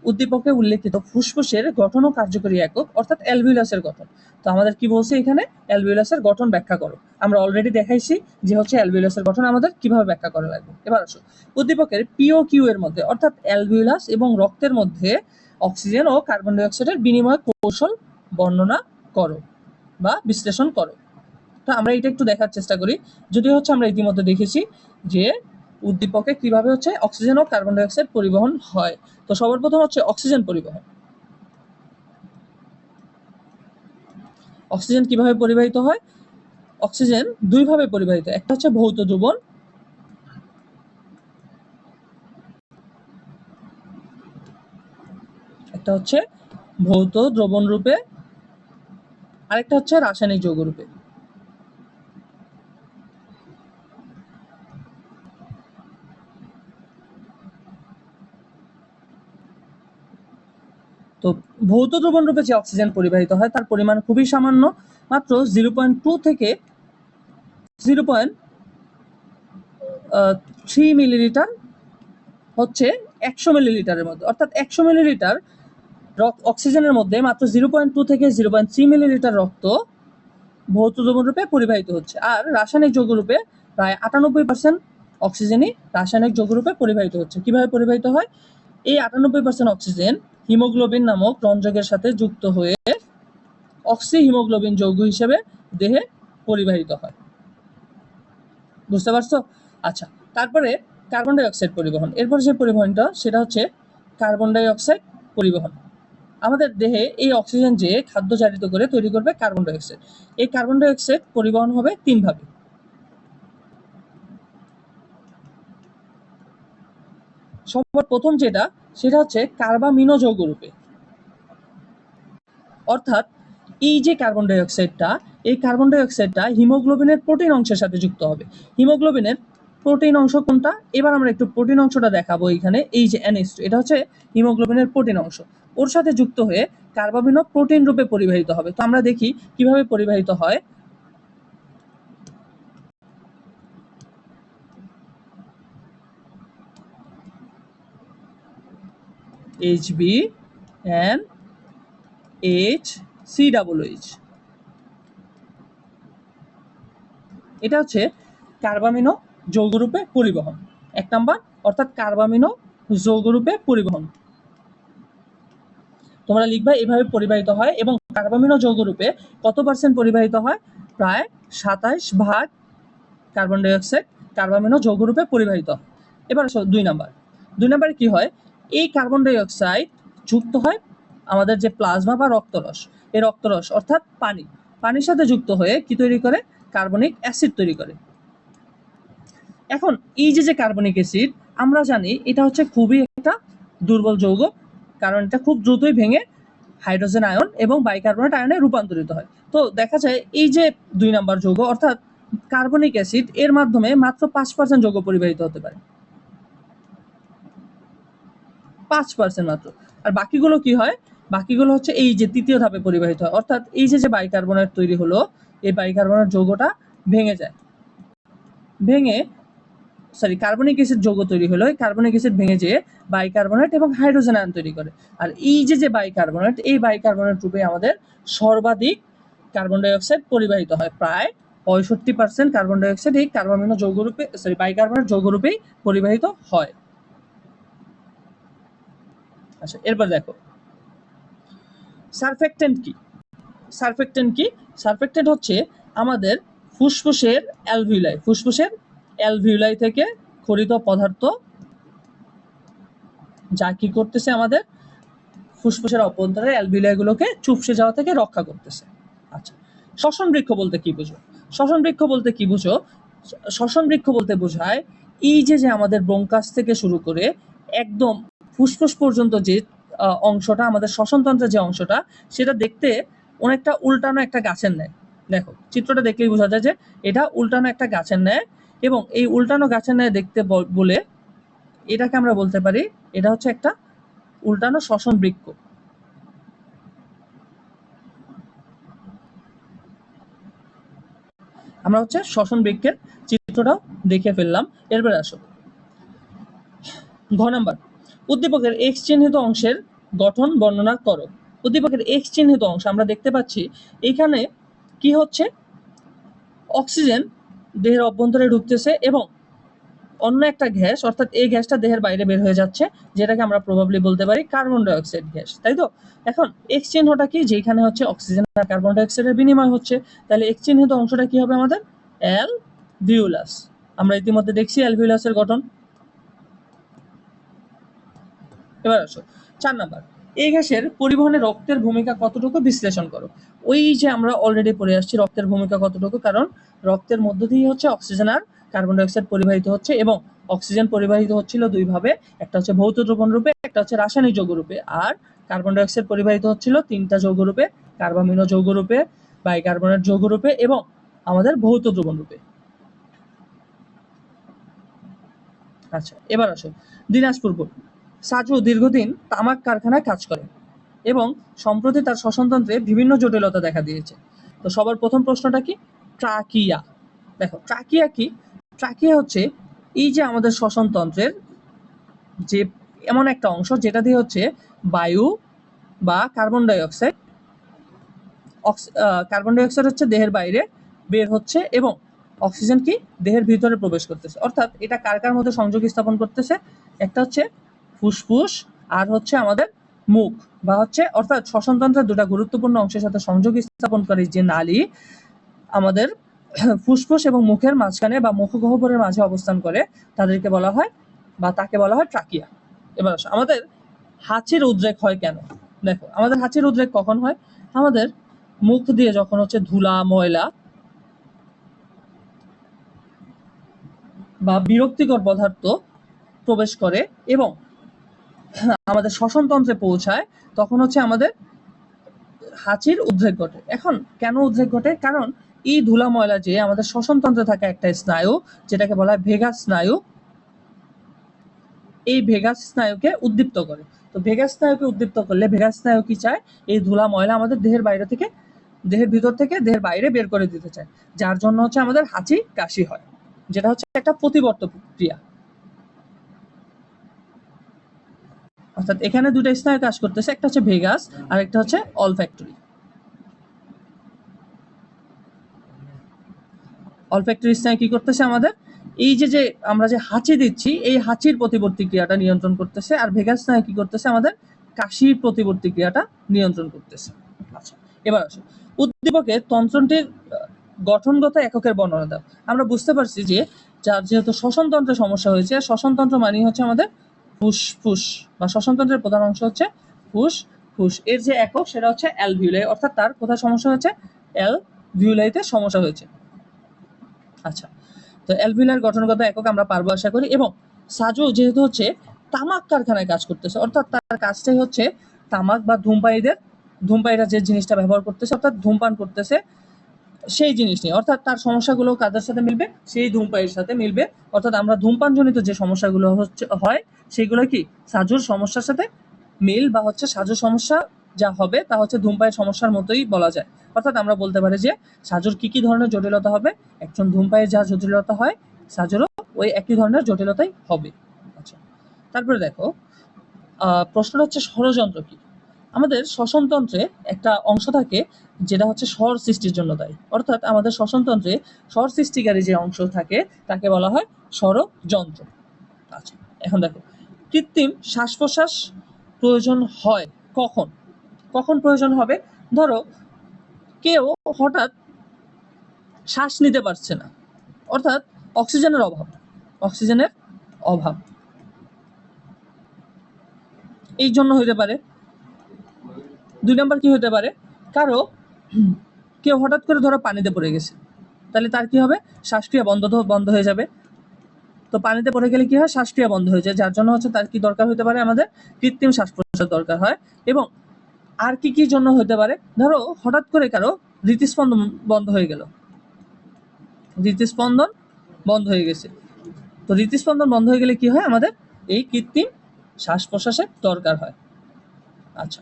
উদ্দীপকে উল্লেখিত ফুসফুসের গঠন ও কার্যকরী একক অর্থাৎ অ্যালভিউলাসের গঠন। তো আমাদের কি বলছে এখানে? অ্যালভিউলাসের গঠন ব্যাখ্যা করো। আমরা অলরেডি দেখাইছি যে হচ্ছে অ্যালভিউলাসের গঠন আমাদের কিভাবে ব্যাখ্যা করা লাগবে। এবার আসো উদ্দীপকের পি ও কিউ এর মধ্যে অর্থাৎ অ্যালভিউলাস এবং রক্তের মধ্যে অক্সিজেন ও কার্বন ডাই অক্সাইডের বিনিময় কৌশল বর্ণনা করো বা বিশ্লেষণ করো। তো আমরা এটা একটু দেখার চেষ্টা করি। যদিও হচ্ছে আমরা ইতিমধ্যে দেখেছি যে উদ্দীপকে কিভাবে হচ্ছে অক্সিজেন ও কার্বন ডাই অক্সাইড পরিবহন হয়। তো সবার প্রথম হচ্ছে অক্সিজেন পরিবহন। অক্সিজেন কিভাবে পরিবাহিত হয়? অক্সিজেন দুইভাবে পরিবাহিত, একটা হচ্ছে ভৌত দ্রবণ, একটা হচ্ছে ভৌত দ্রবণ রূপে, আরেকটা হচ্ছে রাসায়নিক যৌগ রূপে। তো ভৌত দ্রবণ রূপে যে অক্সিজেন পরিবাহিত হয় তার পরিমাণ খুবই সামান্য, মাত্র 0.2 থেকে 0.3 মিলিলিটার হচ্ছে 100 মিলিলিটারের মধ্যে। অর্থাৎ 100 মিলিলিটার অক্সিজেনের মধ্যে মাত্র 0.2 থেকে 0.3 মিলিলিটার রক্ত ভৌত দ্রবণ রূপে পরিবাহিত হচ্ছে। আর রাসায়নিক যৌগ রূপে প্রায় 98% অক্সিজেনই রাসায়নিক যৌগ রূপে পরিবাহিত হচ্ছে। কিভাবে পরিবাহিত হয়? এই 98% অক্সিজেন হিমোগ্লোবিন নামক রঞ্জকের সাথে যুক্ত হয়ে অক্সি হিমোগ্লোবিন যৌগ হিসেবে দেহে পরিবাহিত হয়। বুঝতে পারছো? আচ্ছা, তারপরে কার্বন ডাই অক্সাইড পরিবহন। এরপর যে পরিবহনটা সেটা হচ্ছে কার্বন ডাই অক্সাইড পরিবহন। আমাদের দেহে এই অক্সিজেন যে খাদ্য জারিত করে তৈরি করবে কার্বন ডাই অক্সাইড। এই কার্বন ডাই অক্সাইড পরিবহন হবে 3 ভাবে। সবার প্রথম যেটা সেটা হচ্ছে কার্বামিনো যৌগ রূপে, অর্থাৎ এই যে কার্বন ডাই অক্সাইডটা, এই কার্বন ডাই অক্সাইডটা হিমোগ্লোবিনের প্রোটিন অংশের সাথে যুক্ত হবে। হিমোগ্লোবিনের প্রোটিন অংশ কোনটা? এবার আমরা একটু প্রোটিন অংশটা দেখাবো। এখানে এই যে NH2 এটা হচ্ছে হিমোগ্লোবিনের প্রোটিন অংশ, ওর সাথে যুক্ত হয়ে কার্বামিনো প্রোটিন রূপে পরিবাহিত হবে। তো আমরা দেখি কিভাবে পরিবাহিত হয়। HbNH3OH, এটা হচ্ছে কার্বামিনো যৌগরূপে পরিবহন। 1 নাম্বার, অর্থাৎ কার্বামিনো যৌগরূপে পরিবহন। তোমরা লিখবা এভাবে পরিবাহিত হয় এবং কার্বামিনো যৌগরূপে কত পার্সেন্ট পরিবাহিত হয়? প্রায় 27% কার্বন ডাই অক্সাইড কার্বামিনো যৌগরূপে পরিবাহিত। এবার আসো 2 নাম্বার। 2 নাম্বারে কি হয়? এই কার্বন ডাই অক্সাইড যুক্ত হয় আমাদের যে প্লাজমা বা রক্তরস, এই রক্তরস অর্থাৎ পানির সাথে যুক্ত হয়ে কি তৈরি করে? কার্বনিক অ্যাসিড তৈরি করে। এখন এই যে কার্বনিক অ্যাসিড, আমরা জানি এটা হচ্ছে খুবই একটা দুর্বল যৌগ, কারণ এটা খুব দ্রুতই ভেঙে হাইড্রোজেন আয়ন এবং বাইকার্বনেট আয়নে রূপান্তরিত হয়। তো দেখা যায় এই যে 2 নাম্বার যৌগ অর্থাৎ কার্বনিক অ্যাসিড, এর মাধ্যমে মাত্র 5% যৌগ পরিবাহিত হতে পারে, 5% মাত্র। আর বাকিগুলো কি হয়? বাকিগুলো হচ্ছে এই যে তৃতীয় ধাপে পরিবাহিত হয়, অর্থাৎ এই যে বাইকার্বনেট তৈরি হলো, এই বাইকার্বনেট যৌগটা ভেঙে যায়, কার্বনিক অ্যাসিড যৌগ তৈরি হলো, কার্বনিক অ্যাসিড ভেঙে যেয়ে বাইকার্বনেট এবং হাইড্রোজেন আয়ন তৈরি করে। আর এই যে বাইকার্বনেট, এই বাইকার্বনেট রূপে আমাদের সর্বাধিক কার্বন ডাই অক্সাইড পরিবাহিত হয়, প্রায় 65% কার্বন ডাই অক্সাইড এই কার্বমিনো যৌগরূপে বাইকার্বনেট যৌগরূপেই পরিবাহিত হয়। আচ্ছা, এরপর দেখো সারফেক্টেন্ট কি। সারফেক্টেন্ট হচ্ছে আমাদের ফুসফুসের অ্যালভিউলাই থেকে ক্ষরিত পদার্থ, যা কি করতেছে? আমাদের ফুসফুসের অভ্যন্তরে অ্যালভিউলাইগুলোকে চুপসে যাওয়া থেকে রক্ষা করতেছে। আচ্ছা, শ্বসন বৃক্ষ বলতে কি বুঝো? শ্বসন বৃক্ষ বলতে বোঝায় এই যে আমাদের ব্রঙ্কাস থেকে শুরু করে একদম ফুসফুস পর্যন্ত যে অংশটা, আমাদের শ্বসনতন্ত্রের যে অংশটা, সেটা দেখতে অনেকটা উল্টানো একটা গাছের ন্যায়। দেখো চিত্রটা দেখলেই বোঝা যায় যে এটা উল্টানো একটা গাছের ন্যায়, এবং এই উল্টানো গাছের ন্যায় দেখতে বলে এটাকে আমরা বলতে পারি এটা হচ্ছে একটা উল্টানো শ্বসন বৃক্ষ। আমরা হচ্ছে শ্বসন বৃক্ষের চিত্রটাও দেখে ফেললাম। এরপরে আসো ঘ নাম্বার, উদ্দীপকের এক্স চিহ্নিত অংশের গঠন বর্ণনা করো। উদ্দীপকের এক্স চিহ্নিত অংশ আমরা দেখতে পাচ্ছি এখানে কি হচ্ছে? অক্সিজেন দেহের অভ্যন্তরে ঢুকতেছে এবং অন্য একটা গ্যাস, অর্থাৎ এই গ্যাসটা দেহের বাইরে বের হয়ে যাচ্ছে, যেটাকে আমরা প্রবাবলি বলতে পারি কার্বন ডাই অক্সাইড গ্যাস, তাই তো? এখন এক্স চিহ্নটা কি? যেখানে হচ্ছে অক্সিজেন আর কার্বন ডাই অক্সাইডের বিনিময় হচ্ছে, তাহলে এক্স চিহ্নিত অংশটা কি হবে আমাদের? অ্যালভিউলাস। আমরা ইতিমধ্যে দেখছি অ্যালভিউলাসের গঠন। এবার আসো 4 নাম্বার, এই গ্যাসের পরিবহনে রক্তের ভূমিকা কতটুকু বিশ্লেষণ করো। ওই যে আমরা অলরেডি পড়ে আসছি রক্তের ভূমিকা কতটুকু, কারণ রক্তের মধ্য দিয়ে হচ্ছে অক্সিজেন আর কার্বন ডাই অক্সাইড পরিবাহিত হচ্ছে, এবং অক্সিজেন পরিবাহিত হচ্ছিল দুই ভাবে, একটা হচ্ছে ভৌত দ্রবণ রূপে, একটা হচ্ছে রাসায়নিক যৌগ রূপে, আর কার্বন ডাই অক্সাইড পরিবাহিত হচ্ছিল 3টা যৌগ রূপে, কার্বামিনো যৌগ রূপে, বাইকার্বনেট যৌগ রূপে এবং আমাদের ভৌত দ্রবণ রূপে। আচ্ছা, এবার আসো দিনাজপুর বোর্ড। সাজু দীর্ঘদিন তামাক কারখানায় কাজ করে এবং সম্প্রতি তার শ্বসনতন্ত্রে বিভিন্ন জটিলতা দেখা দিয়েছে। তো সবার প্রথম প্রশ্নটা কি? ট্রাকিয়া। দেখো ট্রাকিয়া কি? ট্রাকিয়া হচ্ছে এই যে আমাদের শ্বসনতন্ত্রের যে এমন একটা অংশ যেটা দিয়ে হচ্ছে বায়ু বা কার্বন ডাই অক্সাইড হচ্ছে দেহের বাইরে বের হচ্ছে এবং অক্সিজেন কি দেহের ভিতরে প্রবেশ করতেছে। অর্থাৎ এটা কার মধ্যে সংযোগ স্থাপন করতেছে? একটা হচ্ছে ফুসফুস আর হচ্ছে আমাদের মুখ, বা হচ্ছে অর্থাৎ শ্বসনতন্ত্রের দুটা গুরুত্বপূর্ণ অংশের সাথে সংযোগ স্থাপন করে যে নালী আমাদের ফুসফুস এবং মুখের মাঝখানে বা মুখগহ্বরের মাঝে অবস্থান করে, তাদেরকে বলা হয় বা তাকে বলা হয় ট্রাকিয়া। এবার আসো আমাদের হাঁচির উদ্রেক হয় কেন? দেখো আমাদের হাঁচির উদ্রেক কখন হয়? আমাদের মুখ দিয়ে যখন হচ্ছে ধুলা, ময়লা বা বিরক্তিকর পদার্থ প্রবেশ করে এবং আমাদের শ্বসনতন্ত্রে পৌঁছায়, তখন হচ্ছে আমাদের হাঁচির উদ্রেক ঘটে। এখন কেন উদ্রেক ঘটে? কারণ এই ধুলা ময়লা যে আমাদের শ্বসনতন্ত্রে থাকা একটা স্নায়ু, যেটাকে বলা হয় ভেগাস স্নায়ু, এই ভেগাস স্নায়ুকে উদ্দীপ্ত করে। তো ভেগাস স্নায়ুকে উদ্দীপ্ত করলে ভেগাস স্নায়ু কি চায়? এই ধুলা ময়লা আমাদের দেহের ভিতর থেকে দেহের বাইরে বের করে দিতে চায়, যার জন্য হচ্ছে আমাদের হাঁচি কাশি হয়, যেটা হচ্ছে একটা প্রতিবর্ত ক্রিয়া। অর্থাৎ এখানে দুটো স্নায়ু কাজ করতেছে, একটা হচ্ছে ভেগাস আর একটা হচ্ছে অলফ্যাক্টরি। অলফ্যাক্টরি স্নায়ু কি করতেছে? আমাদের এই যে আমরা যে হাঁচি দিচ্ছি, এই হাঁচির প্রতিবর্তী ক্রিয়াটা নিয়ন্ত্রণ করতেছে, আর ভেগাস স্নায়ু কি করতেছে? আমাদের কাশির প্রতিবর্তী ক্রিয়াটা নিয়ন্ত্রণ করতেছে। আচ্ছা, এবার আসো উদ্দীপকের তন্ত্রটির গঠনগত এককের বর্ণনা দাও। আমরা বুঝতে পারছি যে যার যেহেতু শ্বসনতন্ত্রে সমস্যা হয়েছে, শ্বসনতন্ত্র মানে হচ্ছে আমাদের ফুসফুস বা শ্বসনতন্ত্রের প্রধান অংশ হচ্ছে ফুসফুস, ফুস। এর যে একক সেটা হচ্ছে অ্যালভিউলাই, অর্থাৎ তার কোথায় সমস্যা হয়েছে? অ্যালভিউলাইতে সমস্যা হয়েছে। আচ্ছা, তো অ্যালভিউলার গঠনগত একক আমরা পারবো আশা করি। এবং সাজু যেহেতু হচ্ছে তামাক কারখানায় কাজ করতেছে, অর্থাৎ তার কাজটাই হচ্ছে তামাক বা ধূমপায়ীরা যে জিনিসটা ব্যবহার করতেছে, অর্থাৎ ধূমপান করতেছে সেই জিনিস নিয়ে, অর্থাৎ তার সমস্যাগুলো কাদের সাথে মিলবে? সেই ধূমপায়ীর সাথে মিলবে। অর্থাৎ আমরা ধূমপানজনিত যে সমস্যাগুলো হয় সেইগুলো কি সাজুর সমস্যার সাথে মিল বা হচ্ছে সাজুর সমস্যা যা হবে তা হচ্ছে ধূমপায়ীর সমস্যার মতোই বলা যায়। অর্থাৎ আমরা বলতে পারি যে সাজুর কি ধরনের জটিলতা হবে, একজন ধূমপায়ীর যা জটিলতা হয় সাজুরও ওই একই ধরনের জটিলতাই হবে। আচ্ছা, তারপরে দেখো প্রশ্নটা হচ্ছে ষড়যন্ত্র কি? আমাদের শ্বসনতন্ত্রে একটা অংশ থাকে যেটা হচ্ছে স্বর সৃষ্টির জন্য দায়ী, অর্থাৎ আমাদের শ্বসনতন্ত্রে স্বর সৃষ্টিকারী যে অংশ থাকে তাকে বলা হয় স্বরযন্ত্র। আচ্ছা, এখন দেখো কৃত্রিম শ্বাস প্রশ্বাস প্রয়োজন হয় কখন? কখন প্রয়োজন হবে? ধরো কেউ হঠাৎ শ্বাস নিতে পারছে না, অর্থাৎ অক্সিজেনের অভাব এই জন্য হইতে পারে। 2 নাম্বার কি হতে পারে? কেউ হঠাৎ করে ধরো পানিতে পড়ে গেছে, তাহলে তার কি হবে? শ্বাসক্রিয়া বন্ধ হয়ে যাবে। তো পানিতে পড়ে গেলে কি হয়? শ্বাসক্রিয়া বন্ধ হয়ে যায়, যার জন্য হচ্ছে তার কি দরকার হতে পারে? আমাদের কৃত্রিম শ্বাস প্রশ্বাস দরকার হয়। এবং আর কি জন্য হতে পারে? ধরো হঠাৎ করে কারো হৃদস্পন্দন বন্ধ হয়ে গেল, হৃদস্পন্দন বন্ধ হয়ে গেছে। তো হৃদস্পন্দন বন্ধ হয়ে গেলে কি হয়? আমাদের এই কৃত্রিম শ্বাস প্রশ্বাসের দরকার হয়। আচ্ছা,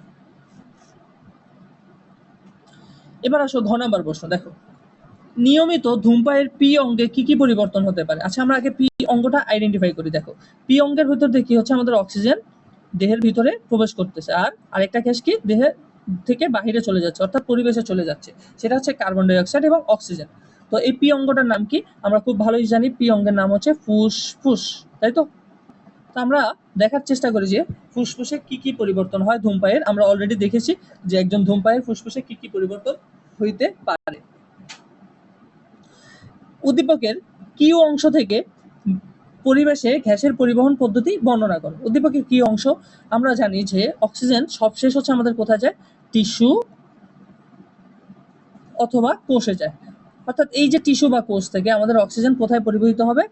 এবার আসো ঘ নাম্বার প্রশ্ন। দেখো নিয়মিত ধূমপানের পি অঙ্গে কি পরিবর্তন হতে পারে? আচ্ছা, আমরা আগে পি অঙ্গটা আইডেন্টিফাই করি। দেখো পি অঙ্গের ভিতর দিয়ে কি হচ্ছে? আমাদের অক্সিজেন দেহের ভিতরে প্রবেশ করতেছে, আর আরেকটা গ্যাস কি দেহের থেকে বাহিরে চলে যাচ্ছে, অর্থাৎ পরিবেশে চলে যাচ্ছে, সেটা হচ্ছে কার্বন ডাই অক্সাইড এবং অক্সিজেন। তো এই পি অঙ্গটার নাম কি? আমরা খুব ভালোই জানি পি অঙ্গের নাম হচ্ছে ফুসফুস, তাই তো? তো আমরা দেখার চেষ্টা করি যে ফুসফুসে কি পরিবর্তন হয় ধূমপানের। আমরা অলরেডি দেখেছি যে একজন ধূমপানের ফুসফুসে কি পরিবর্তন হইতে পারে। উদ্দীপকের কি অংশ থেকে পরিবেশে গ্যাসের পরিবহন পদ্ধতি বর্ণনা করো। উদ্দীপকের কি অংশ? আমরা জানি যে অক্সিজেন সবশেষ হচ্ছে আমাদের কোথায় যায়? টিস্যু অথবা কোষে যায়। অর্থাৎ এই যে টিস্যু বা কোষ থেকে আমাদের অক্সিজেন কোথায় পরিবহিত হবে?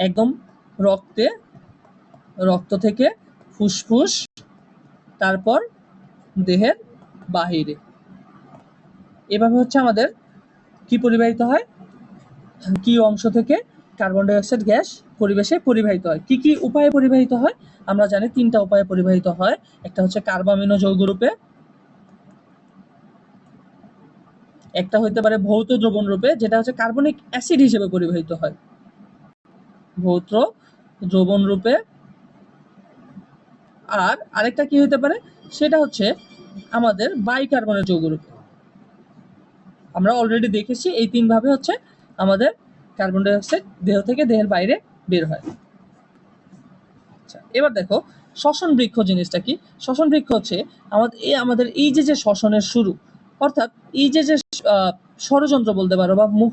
একদম রক্ত থেকে ফুসফুস, তারপর দেহের বাহিরে। এভাবে হচ্ছে আমাদের কি পরিবাহিত হয়? কি অংশ থেকে কার্বন ডাই অক্সাইড গ্যাস পরিবেশে পরিবাহিত হয়। কি উপায়ে পরিবাহিত হয়? আমরা জানি 3টা উপায়ে পরিবাহিত হয়। একটা হচ্ছে কার্বামিনো যৌগ রূপে, একটা হইতে পারে ভৌত দ্রবণ রূপে, যেটা হচ্ছে কার্বনিক অ্যাসিড হিসেবে পরিবাহিত হয় ভৌত দ্রবণ রূপে, আর আরেকটা কি হইতে পারে? সেটা হচ্ছে আমাদের বাইকার্বনেট যৌগ রূপে। আমরা অলরেডি দেখেছি এই 3 ভাবে হচ্ছে আমাদের কার্বন ডাই অক্সাইড দেহ থেকে দেহের বাইরে বের হয়। আচ্ছা, এবার দেখো শ্বসন বৃক্ষ জিনিসটা কি? শ্বসন বৃক্ষ হচ্ছে আমাদের এই যে শ্বসনের শুরু, অর্থাৎ এই যে ষড়যন্ত্র বলতে পারো বা মুখ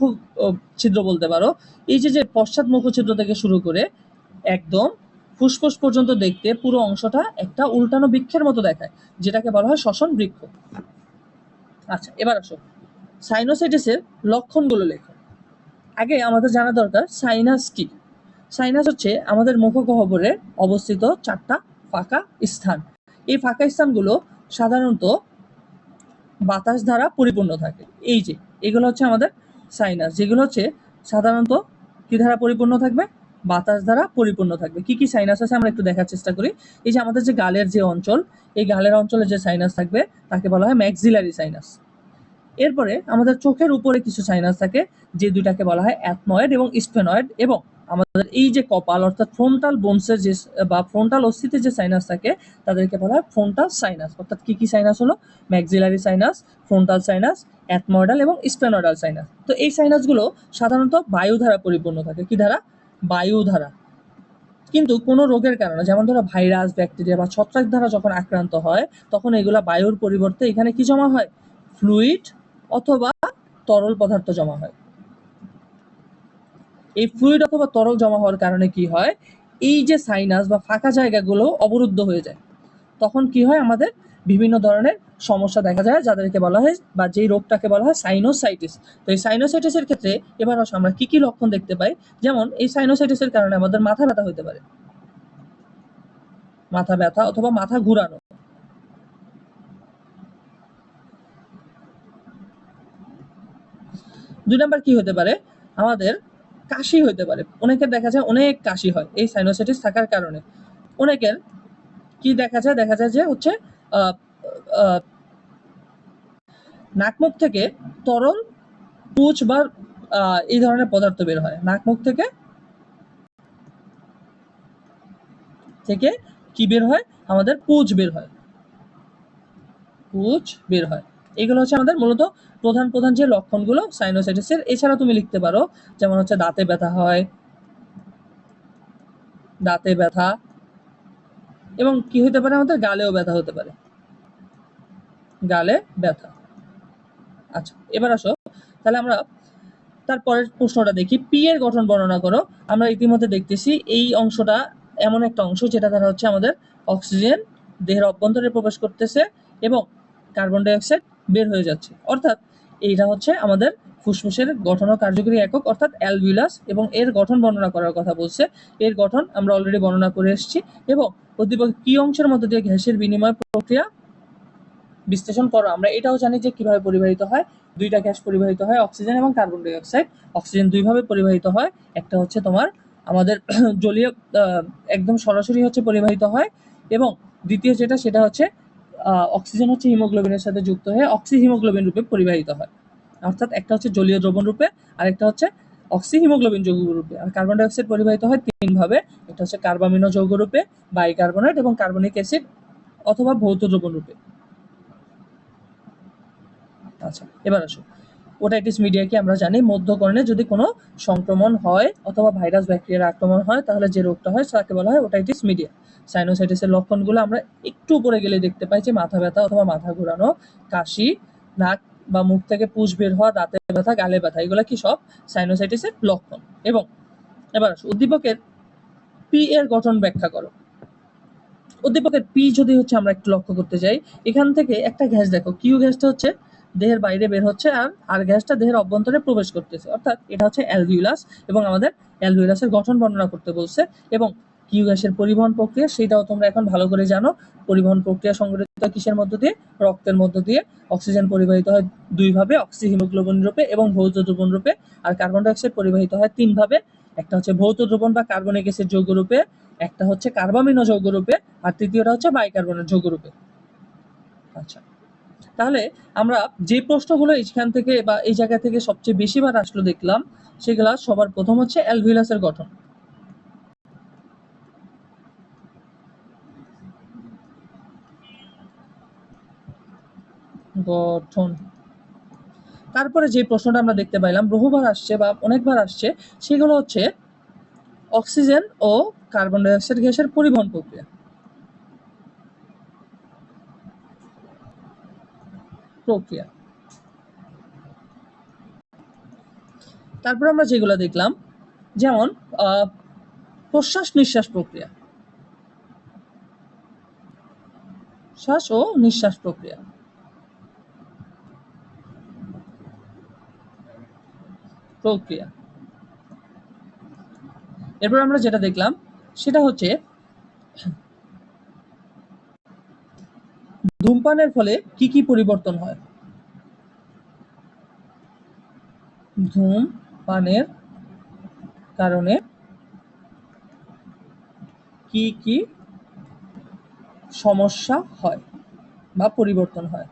ছিদ্র বলতে পারো, এই যে পশ্চাৎ মুখ ছিদ্র থেকে শুরু করে একদম ফুসফুস পর্যন্ত দেখতে পুরো অংশটা একটা উল্টানো বৃক্ষের মতো দেখায়, যেটাকে বলা হয় শ্বসন বৃক্ষ। আচ্ছা, এবার আসো সাইনোসাইটিসের লক্ষণগুলো লেখো। আগে আমাদের জানা দরকার সাইনাস কি। সাইনাস হচ্ছে আমাদের মুখগহ্বরে অবস্থিত 4টা ফাঁকা স্থান। এই ফাঁকা স্থানগুলো সাধারণত বাতাস দ্বারা পরিপূর্ণ থাকে। এই যে এগুলো হচ্ছে আমাদের সাইনাস, যেগুলো হচ্ছে সাধারণত কি দ্বারা পরিপূর্ণ থাকবে? বাতাস দ্বারা পরিপূর্ণ থাকবে। কি সাইনাস আছে আমরা একটু দেখার চেষ্টা করি। এই যে আমাদের যে গালের যে অঞ্চল, এই গালের অঞ্চলে যে সাইনাস থাকবে তাকে বলা হয় ম্যাক্সিলারি সাইনাস। এরপরে আমাদের চোখের উপরে কিছু সাইনাস থাকে, যে দুটাকে বলা হয় অ্যাথময়েড এবং স্ফেনয়েড। এবং আমাদের এই যে কপাল অর্থাৎ ফ্রন্টাল বোনসের যে বা ফ্রন্টাল অস্থিতে যে সাইনাস থাকে তাদেরকে বলা হয় ফ্রন্টাল সাইনাস। অর্থাৎ কি সাইনাস হলো? ম্যাক্সিলারি সাইনাস, ফ্রন্টাল সাইনাস, অ্যাথময়েডাল এবং স্ফেনয়েডাল সাইনাস। তো এই সাইনাসগুলো সাধারণত বায়ু দ্বারা পরিপূর্ণ থাকে। কি দ্বারা? বায়ু দ্বারা। কিন্তু কোনো রোগের কারণে, যেমন ধরো ভাইরাস, ব্যাকটেরিয়া বা ছত্রাক দ্বারা যখন আক্রান্ত হয় তখন এগুলা বায়ুর পরিবর্তে এখানে কি জমা হয়? ফ্লুইড অথবা তরল পদার্থ জমা হয়। এই ফ্লুইড অথবা তরল জমা হওয়ার কারণে কি হয়? এই যে সাইনাস বা ফাঁকা জায়গাগুলো অবরুদ্ধ হয়ে যায়। তখন কি হয়, আমাদের বিভিন্ন ধরনের সমস্যা দেখা যায়, যাদেরকে বলা হয় বা যেই রোগটাকে বলা হয় সাইনোসাইটিস। তো এই সাইনোসাইটিসের ক্ষেত্রে এবার আসো আমরা কি কি লক্ষণ দেখতে পাই। যেমন এই সাইনোসাইটিসের কারণে আমাদের মাথা ব্যথা হতে পারে, মাথা ব্যথা অথবা মাথা ঘুরানো। দুই নাম্বার কি হতে পারে, আমাদের কাশি হতে পারে। অনেকের দেখা যায় অনেক কাশি হয় এই সাইনোসাইটিস থাকার কারণে। অনেকের কি দেখা যায়, দেখা যায় যে হচ্ছে আহ, আহ, নাকমুখ থেকে তরল পুঁজ বা এই ধরনের পদার্থ বের হয়। নাকমুখ থেকে থেকে কি বের হয়, আমাদের পুঁজ বের হয়, পুঁজ বের হয়। এগুলো হচ্ছে আমাদের মূলত প্রধান প্রধান যে লক্ষণগুলো সাইনোসাইটিসের। এছাড়া তুমি লিখতে পারো যেমন হচ্ছে দাঁতে ব্যথা হয়, দাঁতে ব্যথা, এবং কি হতে পারে, আমাদের গালেও ব্যথা হতে পারে, গালে ব্যথা। আচ্ছা, এবার আসো তাহলে আমরা তারপরের প্রশ্নটা দেখি, পি এর গঠন বর্ণনা করো। আমরা ইতিমধ্যে দেখতেছি এই অংশটা এমন একটা অংশ যেটা দ্বারা হচ্ছে আমাদের অক্সিজেন দেহের অভ্যন্তরে প্রবেশ করতেছে এবং কার্বন ডাই অক্সাইড বের হয়ে যাচ্ছে। অর্থাৎ এইটা হচ্ছে আমাদের ফুসফুসের গঠন ও কার্যকরী একক, অর্থাৎ অ্যালভিউলাস, এবং এর গঠন বর্ণনা করার কথা বলছে। এর গঠন আমরা অলরেডি বর্ণনা করে এসেছি। এবং উদ্দীপক কি অংশের মধ্যে দিয়ে গ্যাসের বিনিময় প্রক্রিয়া বিশ্লেষণ করো। আমরা এটাও জানি যে কিভাবে পরিবাহিত হয়। দুইটা গ্যাস পরিবাহিত হয়, অক্সিজেন এবং কার্বন ডাই অক্সাইড। অক্সিজেন দুইভাবে পরিবাহিত হয়, একটা হচ্ছে তোমার আমাদের জলীয় একদম সরাসরি হচ্ছে পরিবাহিত হয়, এবং দ্বিতীয় যেটা সেটা হচ্ছে অক্সিজেন হচ্ছে হিমোগ্লোবিনের সাথে যুক্ত হয়ে অক্সি হিমোগ্লোবিন রূপে পরিবাহিত হয়। অর্থাৎ একটা হচ্ছে জলীয় দ্রবণ রূপে, আর একটা হচ্ছে অক্সি হিমোগ্লোবিন যৌগ রূপে। আর কার্বন ডাই অক্সাইড পরিবাহিত হয় তিন ভাবে, একটা হচ্ছে কার্বামিনো যৌগ রূপে, বাইকার্বনেট এবং কার্বনিক অ্যাসিড অথবা ভৌত দ্রবণ রূপে। আচ্ছা, এবার আসো ওটাইটিস মিডিয়াকে আমরা জানি মধ্যকর্ণে যদি কোনো সংক্রমণ হয় অথবা ভাইরাস ব্যাকটেরিয়ার আক্রমণ হয় তাহলে যে রোগটা হয় তাকে বলা হয় ওটাইটিস মিডিয়া। সাইনোসাইটিসের লক্ষণগুলো আমরা একটু উপরে গেলে দেখতে পাই যে মাথা ব্যথা অথবা মাথা ঘোরানো, কাশি, নাক বা মুখ থেকে পুঁজ বের হওয়া, দাঁতে ব্যথা, গালে ব্যথা, এগুলো কি সব সাইনোসাইটিসের লক্ষণ। এবং এবার আসো উদ্দীপকের পি এর গঠন ব্যাখ্যা করো। উদ্দীপকের পি যদি হচ্ছে আমরা একটু লক্ষ্য করতে যাই, এখান থেকে একটা গ্যাস দেখো, কিউ গ্যাসটা হচ্ছে দেহের বাইরে বের হচ্ছে, আর গ্যাসটা দেহের অভ্যন্তরে প্রবেশ করতেছে, অর্থাৎ এটা হচ্ছে অ্যালভিউলাস। এবং আমাদের অ্যালভিউলাসের গঠন বর্ণনা করতে বলছে। এবং কিউ গ্যাসের পরিবহন প্রক্রিয়া সেটাও তোমরা এখন ভালো করে জানো। পরিবহন প্রক্রিয়া সংঘটিত কিসের মধ্য দিয়ে, রক্তের মধ্য দিয়ে। অক্সিজেন পরিবাহিত হয় দুইভাবে, অক্সি হিমোগ্লোবিন রূপে এবং ভৌত দ্রবণ রূপে। আর কার্বন ডাই অক্সাইড পরিবাহিত হয় তিনভাবে, একটা হচ্ছে ভৌত দ্রবণ বা কার্বনিক অ্যাসিড যৌগ রূপে, একটা হচ্ছে কার্বামিনো যৌগ রূপে, আর তৃতীয়টা হচ্ছে বাইকার্বনেট যৌগ রূপে। আচ্ছা, তাহলে আমরা যে প্রশ্নগুলো এইখান থেকে বা এই জায়গা থেকে সবচেয়ে বেশিবার আসলো দেখলাম, সেগুলা সবার প্রথম হচ্ছে অ্যালভিউলাসের গঠন। গঠন তারপরে যে প্রশ্নটা আমরা দেখতে পাইলাম বহুবার আসছে বা অনেকবার আসছে, সেগুলো হচ্ছে অক্সিজেন ও কার্বন ডাই অক্সাইড গ্যাসের পরিবহন প্রক্রিয়া। প্রক্রিয়া তারপর আমরা যেগুলো দেখলাম, যেমন প্রশ্বাস নিঃশ্বাস প্রক্রিয়া, শ্বাস ও নিঃশ্বাস প্রক্রিয়া। প্রক্রিয়া এরপর আমরা যেটা দেখলাম সেটা হচ্ছে ধূমপানের ফলে কি কি পরিবর্তন হয়। ধূমপানের কারণে কি কি সমস্যা হয় বা পরিবর্তন হয়।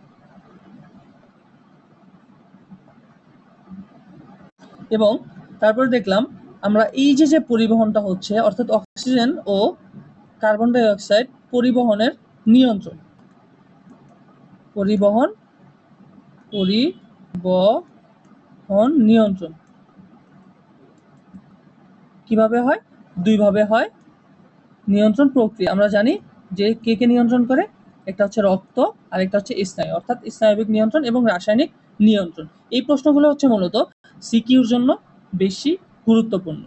এবং তারপর দেখলাম আমরা এই যে পরিবহনটা হচ্ছে, অর্থাৎ অক্সিজেন ও কার্বন ডাই অক্সাইড পরিবহনের নিয়ন্ত্রণ, পরিবহন নিয়ন্ত্রণ কিভাবে হয়, দুইভাবে হয়। নিয়ন্ত্রণ প্রক্রিয়া আমরা জানি যে কে কে নিয়ন্ত্রণ করে, একটা হচ্ছে রক্ত আর একটা হচ্ছে স্নায়ু, অর্থাৎ স্নায়বিক নিয়ন্ত্রণ এবং রাসায়নিক নিয়ন্ত্রণ। এই প্রশ্নগুলো হচ্ছে মূলত সিকিউর জন্য বেশি গুরুত্বপূর্ণ।